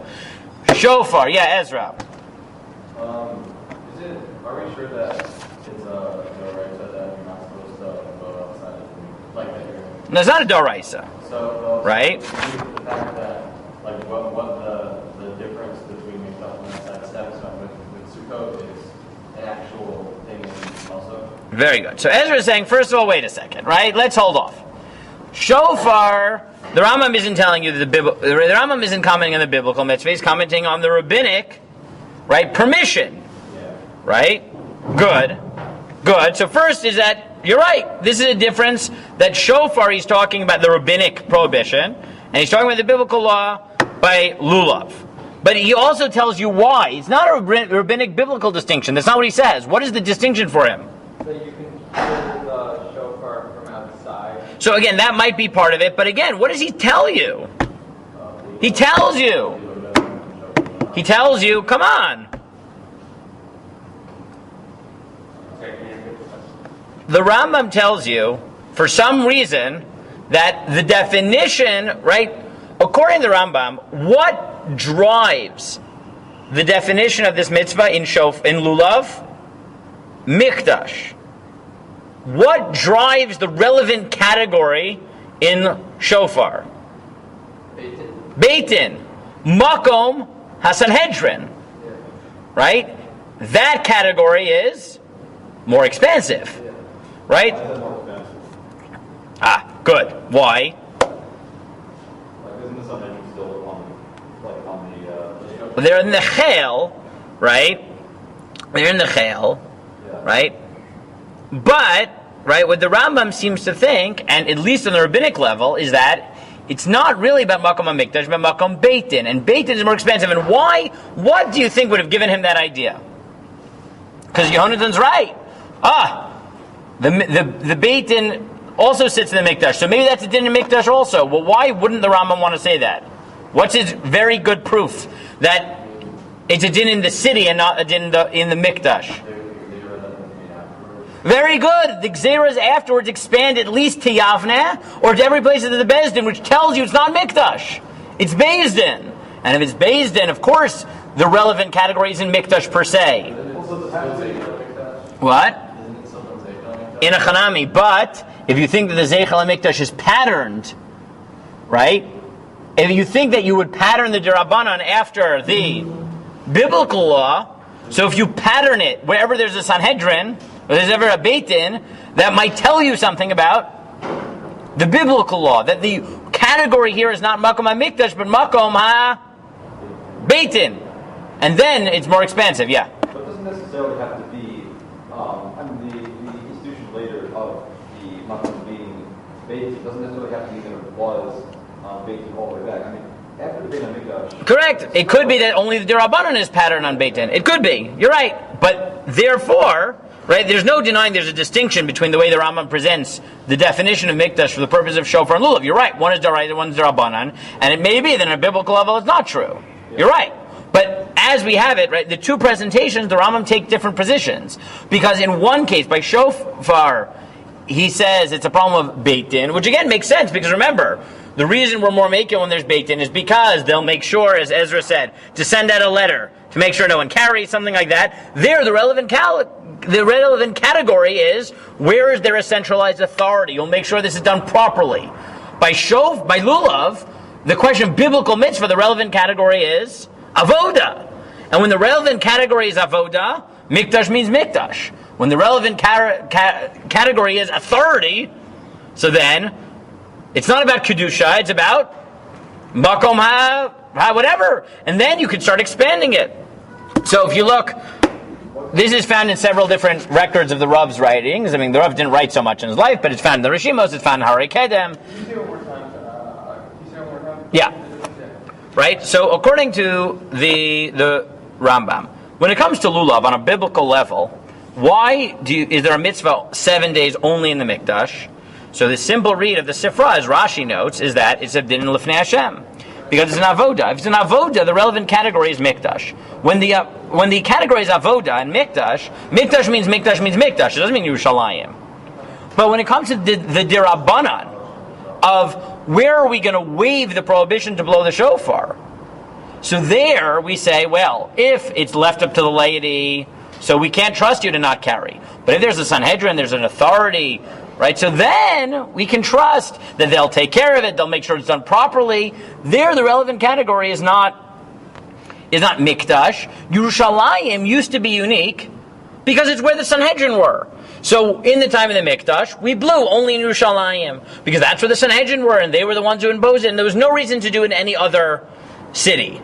Speaker 1: Shofar, yeah, Ezra.
Speaker 5: Are we sure that it's a doraisa that you're not supposed to go outside of the, like that you're...
Speaker 1: No, it's not a doraisa.
Speaker 5: So,
Speaker 1: Right?
Speaker 5: The fact that, like, what the difference between Mikdash and outside steps from with Sukkot is an actual thing also?
Speaker 1: Very good. So Ezra is saying, first of all, wait a second, right? Let's hold off. Shofar, the Rambam isn't telling you that the Rambam isn't commenting on the biblical mitzvah, he's commenting on the rabbinic, right, permission.
Speaker 5: Yeah.
Speaker 1: Right? Good. So first is that, you're right, this is a difference that shofar, he's talking about the rabbinic prohibition, and he's talking about the biblical law by lulav. But he also tells you why. It's not a rabbinic biblical distinction. That's not what he says. What is the distinction for him?
Speaker 3: so you can hear the shofar from outside.
Speaker 1: So again, that might be part of it, but again, what does he tell you? He tells you, come on. The Rambam tells you, for some reason, that the definition, right, according to the Rambam, what drives the definition of this mitzvah in lulav? Mikdash. What drives the relevant category in shofar? Beitin. Makom HaSanhedrin. Right? That category is more expensive. Right? Good. Why?
Speaker 4: Isn't the Sanhedrin still on the
Speaker 1: Well, they're in the chel, right? They're in the chel, right? But, right, what the Rambam seems to think, and at least on the rabbinic level, is that it's not really about Makom HaMikdash, but Makom Beitin. And Beitin is more expensive. And why? What do you think would have given him that idea? Because Yonatan's right. The Beitin also sits in the Mikdash. So maybe that's a din in Mikdash also. Well, why wouldn't the Rambam want to say that? What's his very good proof that it's a din in the city and not a din in the Mikdash? Very good. The Gzeras afterwards expand at least to Yavneh or to every place of the Beis Din, which tells you it's not Mikdash. It's Beis Din. And if it's Beis Din, of course, the relevant category is in Mikdash per se. What? In a Chanami. But if you think that the Zeichel HaMikdash is patterned, right? If you think that you would pattern the Derabanan after the biblical law, So if you pattern it wherever there's a Sanhedrin, or there's ever a Beit Din, that might tell you something about the biblical law, that the category here is not Makom HaMikdash, but Makom HaBeit Din. And then it's more expansive, yeah.
Speaker 4: But it doesn't necessarily have to be, the institution later of the Makom being Beit Din doesn't necessarily have to be that it was Beit Din all the way back. I mean, after the Beit HaMikdash...
Speaker 1: Correct. It could be that only the Dirabanan is patterned on Beit Din. It could be. You're right. But therefore, right, there's no denying there's a distinction between the way the Rambam presents the definition of Mikdash for the purpose of Shofar and Lulav. You're right. One is Daraisa, one is Dirabanan. And it may be that on a biblical level it's not true. You're right. But as we have it, right, the two presentations, the Rambam take different positions. Because in one case, by Shofar, he says it's a problem of Beit Din, which again makes sense, because remember, the reason we're more making when there's Beit Din is because they'll make sure, as Ezra said, to send out a letter to make sure no one carries, something like that. There, the relevant category is, where is there a centralized authority? You'll make sure this is done properly. By Lulav, the question of biblical mitzvah, the relevant category is avoda. And when the relevant category is avoda, mikdash means mikdash. When the relevant category is authority, so then it's not about kedusha, it's about makom ha whatever. And then you can start expanding it. So if you look, this is found in several different records of the Rav's writings. I mean, the Rav didn't write so much in his life, but it's found in the Rishimos, it's found in Harei Kedem.
Speaker 3: Can you say one more time?
Speaker 1: Yeah. Right? So according to the Rambam, when it comes to Lulav on a biblical level, why is there a mitzvah 7 days only in the Mikdash? So the simple read of the Sifra, as Rashi notes, is that it's a din lifnei Hashem, because it's an avoda. If it's an avoda, the relevant category is Mikdash. When the category is avoda and Mikdash means Mikdash means Mikdash. It doesn't mean Yerushalayim. But when it comes to the dirabanan of where are we going to waive the prohibition to blow the shofar, so there we say, well, if it's left up to the laity, so we can't trust you to not carry. But if there's a Sanhedrin, there's an authority, right? So then we can trust that they'll take care of it, they'll make sure it's done properly. There, the relevant category is not Mikdash. Yerushalayim used to be unique because it's where the Sanhedrin were. So in the time of the Mikdash, we blew only in Yerushalayim because that's where the Sanhedrin were, and they were the ones who imposed it, and there was no reason to do it in any other city.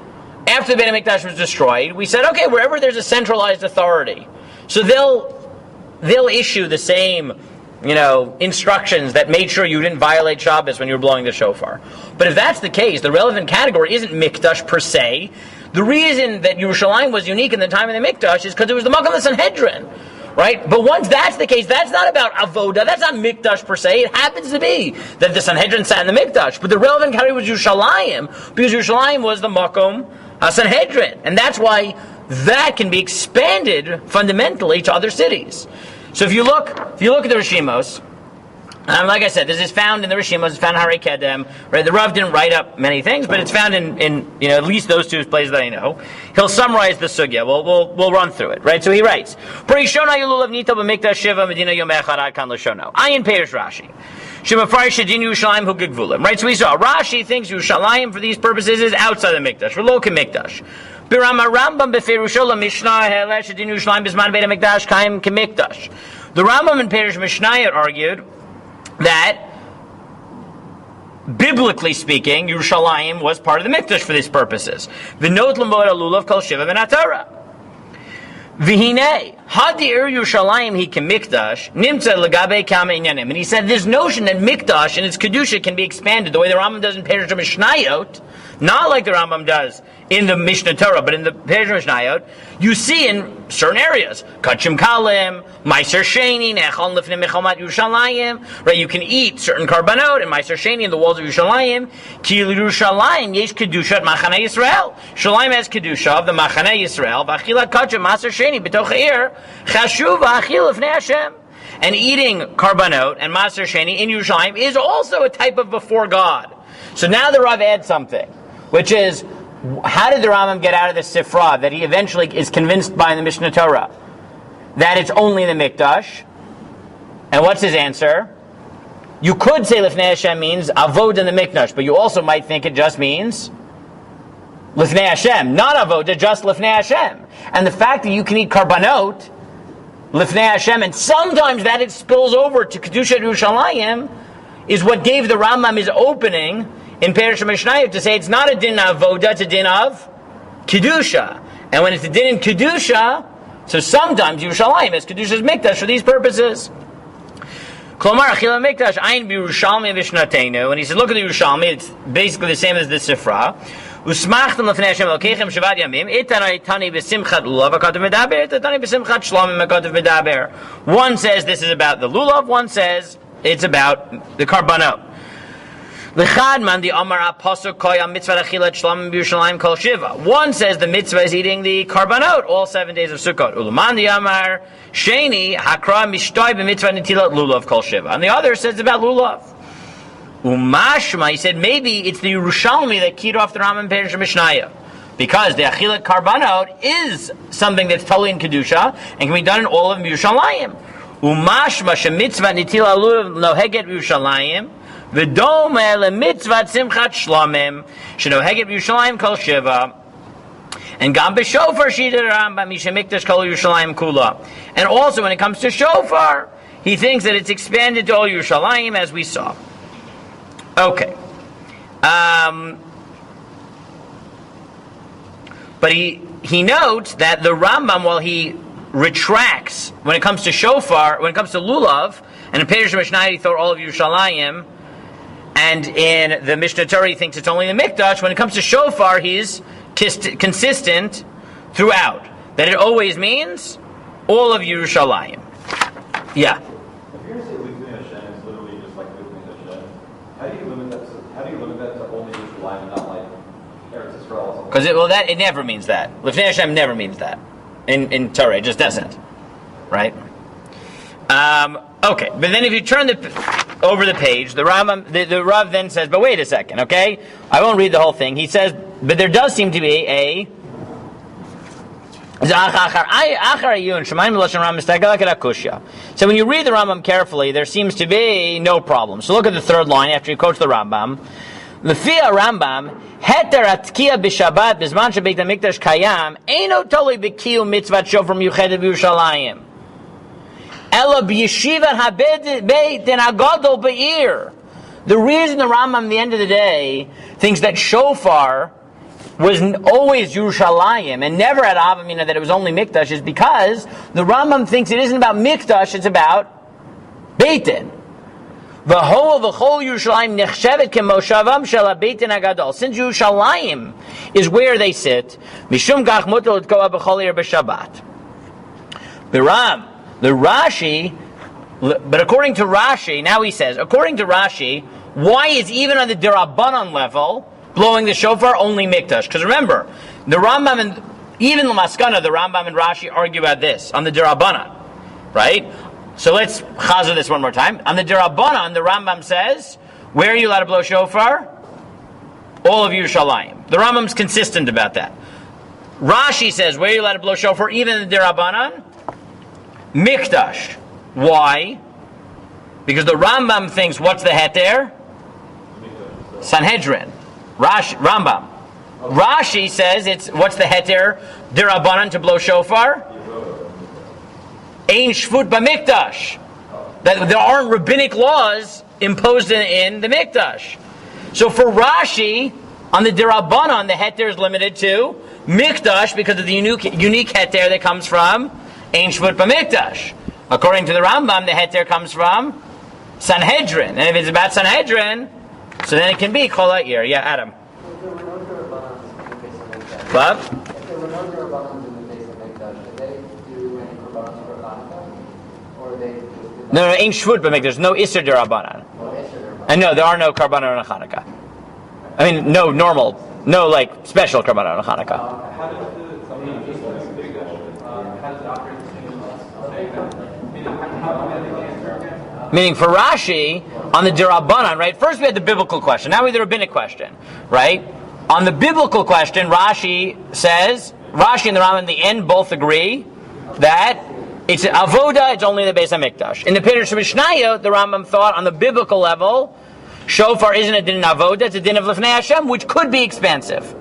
Speaker 1: After the Beit HaMikdash was destroyed, we said, okay, wherever there's a centralized authority, so they'll issue the same, instructions that made sure you didn't violate Shabbos when you were blowing the shofar. But if that's the case, the relevant category isn't Mikdash per se. The reason that Yerushalayim was unique in the time of the Mikdash is because it was the Makom of the Sanhedrin. Right? But once that's the case, that's not about avoda, that's not Mikdash per se. It happens to be that the Sanhedrin sat in the Mikdash. But the relevant category was Yerushalayim, because Yerushalayim was the Makom Sanhedrin. And that's why that can be expanded fundamentally to other cities. So if you look at the Rishimos, like I said, this is found in the Rishimos, it's found in Harei Kedem. Right? The Rav didn't write up many things, but it's found in at least those two places that I know. He'll summarize the sugya. We'll run through it. Right? So he writes, Parishona Yululav Nito b'Mikdash Shiva Medina Yom Echad Ad Kan L'Shono. Ayin Perish Rashi. Shemafarish Shadin Yerushalayim Hu Gevulin. Right? So we saw Rashi thinks Yerushalayim for these purposes is outside the Mikdash. Reloka Mikdash. Birama Rambam b'Ferushola Mishnah Ha'eleh Shadin Yerushalayim B'Zman Beit HaMikdash Kaim K'Mikdash. The Rambam and Perish Mishnayot argued that, biblically speaking, Yerushalayim was part of the Mikdash for these purposes. V'not l'mod lulav kol shiva v'natara. V'hinei, hadir Yerushalayim hi k'mikdash, nimtza l'gabei kama inyanim. And he said this notion that Mikdash and its Kedusha can be expanded, the way the Rambam does in Perish Mishnayot, not like the Rambam does in the Mishnah Torah, but in the Perish Mishnayot, you see in certain areas, Kachim Kalim, Meiser Sheni, Nechon Lifnei Mechomat Yerushalayim, right? You can eat certain karbanot and Meiser Sheni in the walls of Yerushalayim. Ki Yerushalayim yesh kedusha at Machane Yisrael. Yerushalayim has kedusha of the Machane Yisrael. V'achilat Kachim Meiser Sheni b'toch ha'ir chashuv v'achil lifnei Hashem. And eating karbanot and Meiser Sheni in Yerushalayim is also a type of before God. So now the Rav adds something, which is, how did the Rambam get out of the Sifra that he eventually is convinced by the Mishnah Torah that it's only in the Mikdash? And what's his answer? You could say Lifnei Hashem means Avod in the Mikdash, but you also might think it just means Lifnei Hashem, not avoda, just Lifnei Hashem. And the fact that you can eat karbanot, Lifnei Hashem, and sometimes that it spills over to Kedusha Yerushalayim, is what gave the Rambam his opening in Perish Mishnayot to say it's not a din of avoda, it's a din of Kedusha. And when it's a din in Kedusha, so sometimes Yerushalayim is Kedusha's Mikdash for these purposes. Klomar Achila Mikdash Ayin B'Yerushalmi Vishnatenu, and he said, look at the Yerushalmi, it's basically the same as the Sifra. Usmachtem Lefnei Hashem Elokechem Shavad Yamim, Itanai Tani B'Simchat Lulav Akadav Medaber, Itanai B'Simchat Shlomim Akadav Medaber. One says this is about the Lulav, one says it's about the Karbanot. L'chadman the Amar Apostle Koyam Mitzvah Achilat Shlomim B'Yerushalayim Kol Shiva. One says the mitzvah is eating the Karbanot all 7 days of Sukkot. Uluman the Amar Sheni Hakra Mishtoi B'Mitzvah Netilat Lulav Kol Shiva. And the other says it's about Lulav. Umashma, he said maybe it's the Yerushalmi that keyed off the Rambam Perish Mishnayah, because the Achilat Karbanot is something that's totally in Kedusha and can be done in all of Yerushalayim. Umashma shemitzvah nitila lulav noheget Yerushalayim v'dome lemitzvah simchat shlomim shenoheget Yerushalayim kol shiva. And gam b'shofar shita Rambam mishemikdash kol Yerushalayim kula. And also when it comes to shofar, he thinks that it's expanded to all Yerushalayim, as we saw. Okay. But he notes that the Rambam, while he retracts when it comes to shofar, when it comes to lulav, and in Perish Mishnah he thought all of Yerushalayim, and in the Mishnah Torah he thinks it's only the Mikdash. When it comes to shofar, he's consistent throughout, that it always means all of Yerushalayim. Yeah.
Speaker 4: If you're going to say Lifnei Hashem is literally just like Lifnei Hashem, how do you limit that to only Yerushalayim and not like Eretz Yisrael?
Speaker 1: Because it never means that. Lifnei Hashem never means that in Torah. It just doesn't, right? Okay, but then if you turn over the page, the Rav then says, but wait a second, okay? I won't read the whole thing. He says, but there does seem to be a so when you read the Rambam carefully, there seems to be no problem. So look at the third line after you quote the Rambam. Lefia Rambam, heter atkiya b'Shabbat b'zman shebeit hamikdash kayam eino toli b'kiyu mitzvat shofar miyuchedet b'Yerushalayim ela b'yeshivat habeit den agadol be'ir. The reason the Rambam, at the end of the day, thinks that shofar was always Yerushalayim and never at Avamina that it was only Mikdash is because the Rambam thinks it isn't about Mikdash, it's about Beit Din. The whole Yerushalayim nechshevet kemoshavam shel Beit Din Agadol. Since Yerushalayim is where they sit, mishum gach mutar l'tkoa b'chol yer b'Shabbat. The Rashi, but according to Rashi, now he says, according to Rashi, why is even on the Dirabanan level blowing the shofar only Mikdash? Because remember, the Rambam and even the Maskana, the Rambam and Rashi argue about this on the Dirabanan, right? So let's chazer this one more time. On the Dirabanan, the Rambam says, where are you allowed to blow shofar? All of Yerushalayim. The Rambam's consistent about that. Rashi says, where are you allowed to blow shofar? Even in the Dirabanan? Mikdash. Why? Because the Rambam thinks, what's the heter? Sanhedrin. Rambam. Rashi says it's what's the heter derabanan to blow shofar? Ein shvut b'mikdash. That there aren't rabbinic laws imposed in the mikdash. So for Rashi, on the derabanan, the heter is limited to mikdash because of the unique heter that comes from ein shvut b'mikdash. According to the Rambam, the heter comes from Sanhedrin, and if it's about Sanhedrin, so then it can be kol ha'ir. Yeah, Adam.
Speaker 2: If there were no Durabanans in the case of Mikdash,
Speaker 1: What?
Speaker 2: if there were no Durabanans in the case of Mikdash, did they do any Kurbanos for Hanukkah? Or they just did
Speaker 1: No, ain't shvut b'mikdash. There's no Isser derabanan. And no, there are no karbanon on Hanukkah. I mean, no normal, no like special karbanon on Hanukkah.
Speaker 5: How does it operate
Speaker 1: Meaning for Rashi, on the derabanan, right? First we had the biblical question. Now we have the rabbinic question, right? On the biblical question, Rashi and the Rambam in the end both agree that it's avoda, it's only the Beis HaMikdash. In the Perish Mishnayot, the Rambam thought on the biblical level, shofar isn't a din of avoda, it's a din of Lifnei Hashem, which could be expansive.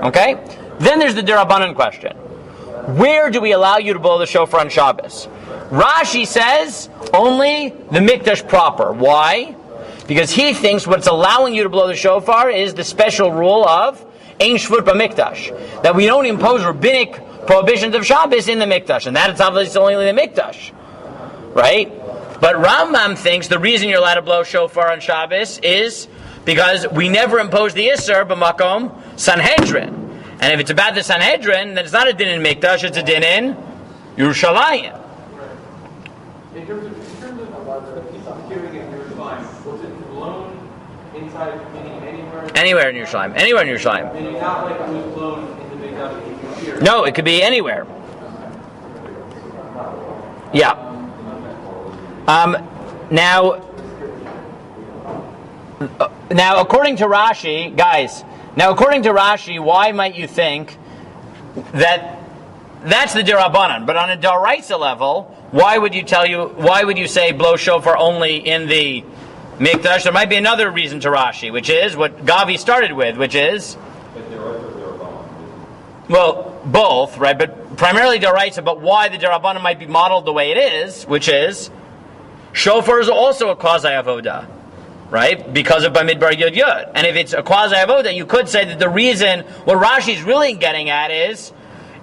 Speaker 1: Okay? Then there's the Dirabanan question. Where do we allow you to blow the shofar on Shabbos? Rashi says only the Mikdash proper. Why? Because he thinks what's allowing you to blow the shofar is the special rule of Ein Shvut B'Mikdash, that we don't impose rabbinic prohibitions of Shabbos in the Mikdash, and that is obviously only the Mikdash, right? But Rambam thinks the reason you're allowed to blow shofar on Shabbos is because we never impose the Isser b'makom Sanhedrin, and if it's about the Sanhedrin, then it's not a din in Mikdash; it's a din in Yerushalayim.
Speaker 3: In terms of the piece I'm hearing in Yerushalayim, was it blown inside, meaning anywhere?
Speaker 1: Anywhere in Yerushalayim. Anywhere in Yerushalayim.
Speaker 3: Meaning not like it was blown in the Mikdash that you can hear.
Speaker 1: No, it could be anywhere. Yeah. Now, according to Rashi, guys. Now, according to Rashi, why might you think that that's the Dirabanan? But on a Daraisa level, why would you say blow shofar only in the Mikdash? There might be another reason to Rashi, which is what Gavi started with, which is, well, both, right? But primarily Daraisa. But why the Dirabanan might be modeled the way it is, which is shofar is also a quasi avoda, right? Because of Bamidbar Yud Yud. And if it's a quasi avoda, you could say that the reason, what Rashi's really getting at is,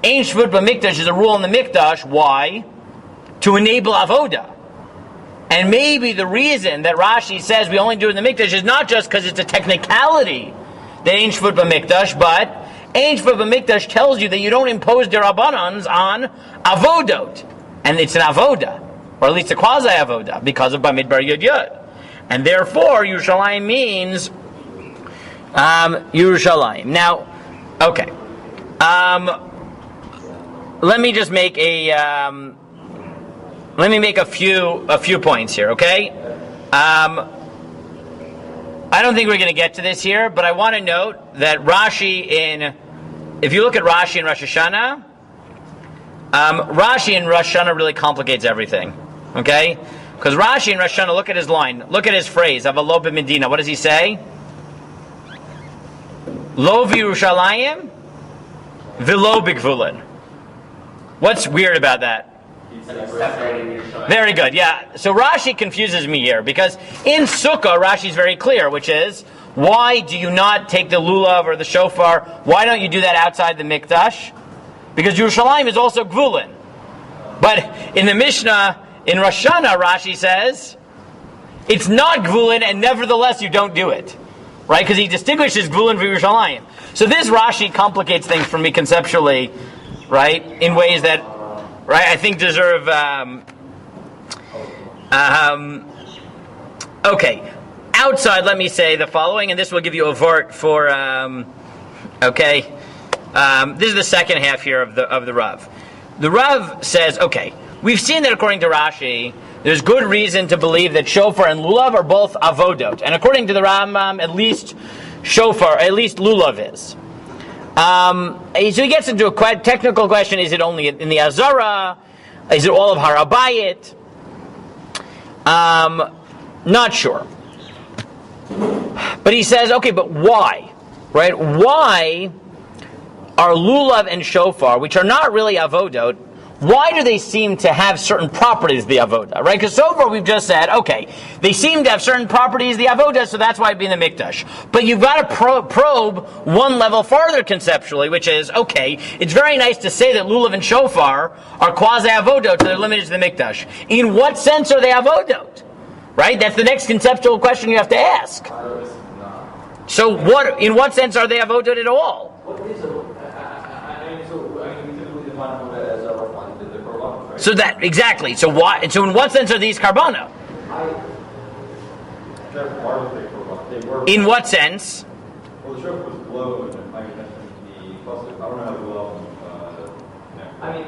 Speaker 1: Ein Shvut B'Mikdash is a rule in the Mikdash. Why? To enable avoda. And maybe the reason that Rashi says we only do it in the Mikdash is not just because it's a technicality that Ein Shvut B'Mikdash, but Ein Shvut B'Mikdash tells you that you don't impose derabanans on avodot. And it's an avoda, or at least a quasi avoda, because of Bamidbar Yud Yud. And therefore, Yerushalayim means Yerushalayim. Now, okay. Let me just make a few points here, okay? I don't think we're going to get to this here, but I want to note that if you look at Rashi in Rosh Hashanah, Rashi in Rosh Hashanah really complicates everything, okay? Because Rashi in Rosh Hashanah, look at his line, look at his phrase, Avalo b'Medina. What does he say? Lo v'Yerushalayim, v'lo b'Gevulin. What's weird about that? Very good, yeah. So Rashi confuses me here, because in Sukkah, Rashi's very clear, which is, why do you not take the lulav or the shofar? Why don't you do that outside the Mikdash? Because Yerushalayim is also Gevulin. But in the Mishnah, in Rosh Hashanah, Rashi says, it's not Gevulin, and nevertheless you don't do it. Right? Because he distinguishes Gevulin from Yerushalayim. So this Rashi complicates things for me conceptually, right? In ways that, right, I think deserve, okay. Outside, let me say the following, and this will give you a vort for, okay. This is the second half here of the Rav. The Rav says, okay, we've seen that according to Rashi, there's good reason to believe that shofar and lulav are both avodot. And according to the Rambam, at least lulav is. So he gets into a quite technical question, is it only in the Azara? Is it all of Harabayit? Not sure. But he says, okay, but why? Right? Why are lulav and shofar, which are not really avodot, why do they seem to have certain properties, the avoda, right? Because so far we've just said, okay, they seem to have certain properties, the avoda, so that's why it'd be in the Mikdash. But you've got to probe one level farther conceptually, which is, okay, it's very nice to say that lulav and shofar are quasi-avodot, so they're limited to the Mikdash. In what sense are they avodot? Right? That's the next conceptual question you have to ask. So in what sense are they avodot at all?
Speaker 2: What is a... we typically define avoda as a refund to the korban, right?
Speaker 1: So that, exactly. So in what sense are these karbana?
Speaker 4: They're part of the korban. They were.
Speaker 1: In what sense?
Speaker 4: Well, the shofar was blown, and my intention to be positive. I don't know how to go out.
Speaker 2: I mean,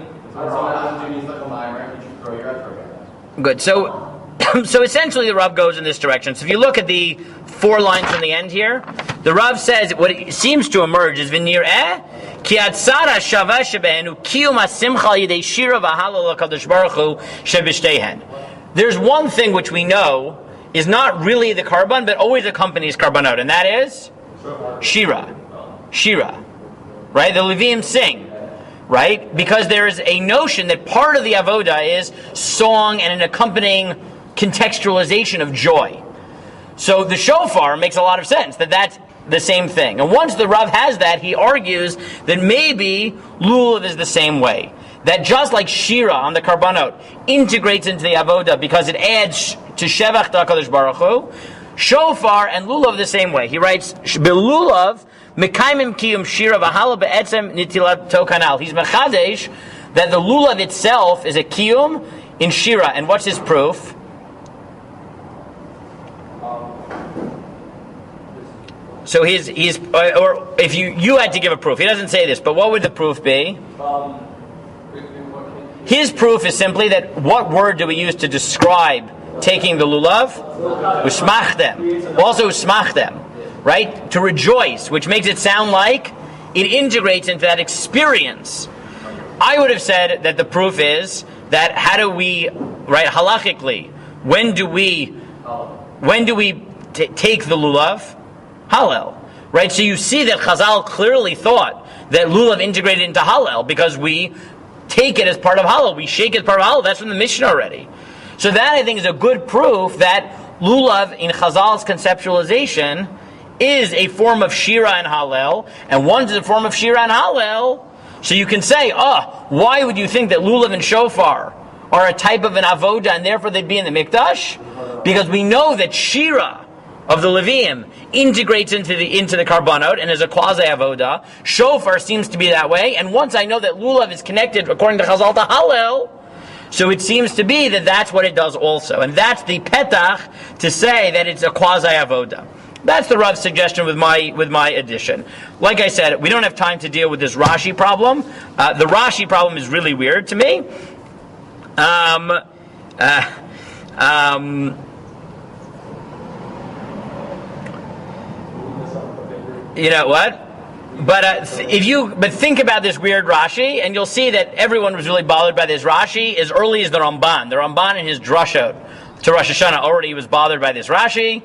Speaker 1: Good. So essentially the Rav goes in this direction. So if you look at the 4 lines from the end here, the Rav says what it seems to emerge is v'nir'eh ki atzara shava shebehenu kiyum hasimcha yidei shira v'halal HaKadosh Baruch Hu shebishtehen. There's one thing which we know is not really the karban, but always accompanies karbanot, and that is shira. Shira. right? The Leviim sing, right? Because there is a notion that part of the avoda is song and an accompanying contextualization of joy. So the shofar makes a lot of sense, that that's the same thing. And once the Rav has that, he argues that maybe lulav is the same way. That just like shira on the karbanot integrates into the avoda because it adds to shevach to HaKadosh Baruch Hu, shofar and lulav the same way. He writes, "Belulav mekaimim kiyum shira v'hala be'etzem nitilat tokanal." He's mechadesh that the lulav itself is a kiyum in shira. And what's his proof? So he's or if you had to give a proof, he doesn't say this, but what would the proof be? His proof is simply that what word do we use to describe taking the lulav? Usmachdem. Also usmachdem, right? To rejoice, which makes it sound like it integrates into that experience. I would have said that the proof is that how do we, right, halachically, when do we take the lulav? Hallel, right? So you see that Chazal clearly thought that lulav integrated into Hallel because we take it as part of Hallel. We shake it as part of Hallel. That's from the Mishnah already. So that, I think, is a good proof that lulav in Chazal's conceptualization is a form of shira and Hallel, and once it's a form of shira and Hallel, so you can say, why would you think that lulav and shofar are a type of an avoda and therefore they'd be in the Mikdash? Because we know that shira of the Leviim integrates into the karbanot and is a quasi avoda. Shofar seems to be that way, and once I know that lulav is connected according to Chazal to Hallel, so it seems to be that that's what it does also, and that's the petach to say that it's a quasi avoda. That's the Rav's suggestion with my addition. Like I said, we don't have time to deal with this Rashi problem. The Rashi problem is really weird to me. You know what? But think about this weird Rashi, and you'll see that everyone was really bothered by this Rashi as early as the Ramban. The Ramban in his drashot to Rosh Hashanah already was bothered by this Rashi.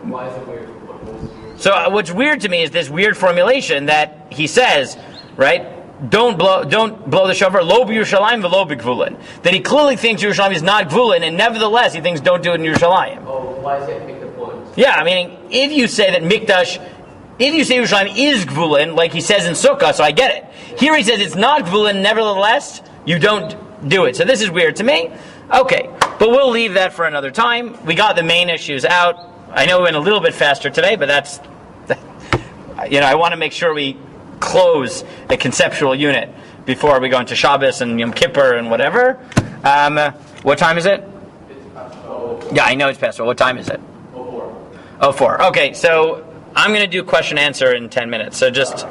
Speaker 2: Why is it weird?
Speaker 1: So what's weird to me is this weird formulation that he says, right? Don't blow the shofar, lo b'Yerushalayim v'lo b'Gevulin. That he clearly thinks Yerushalayim is not Gevulin, and nevertheless he thinks don't do it in Yerushalayim.
Speaker 2: Oh, why is it make the point?
Speaker 1: Yeah, I mean, if you say that Mikdash, if you say Yerushalayim is Gevulin, like he says in Sukkah, so I get it. Here he says it's not Gevulin, nevertheless you don't do it. So this is weird to me. Okay, but we'll leave that for another time. We got the main issues out. I know we went a little bit faster today, but that's, I want to make sure we close a conceptual unit before we go into Shabbos and Yom Kippur and whatever. What time is it? Yeah, I know it's past. What time is it? 04. Okay, so I'm going to do question answer in 10 minutes. So just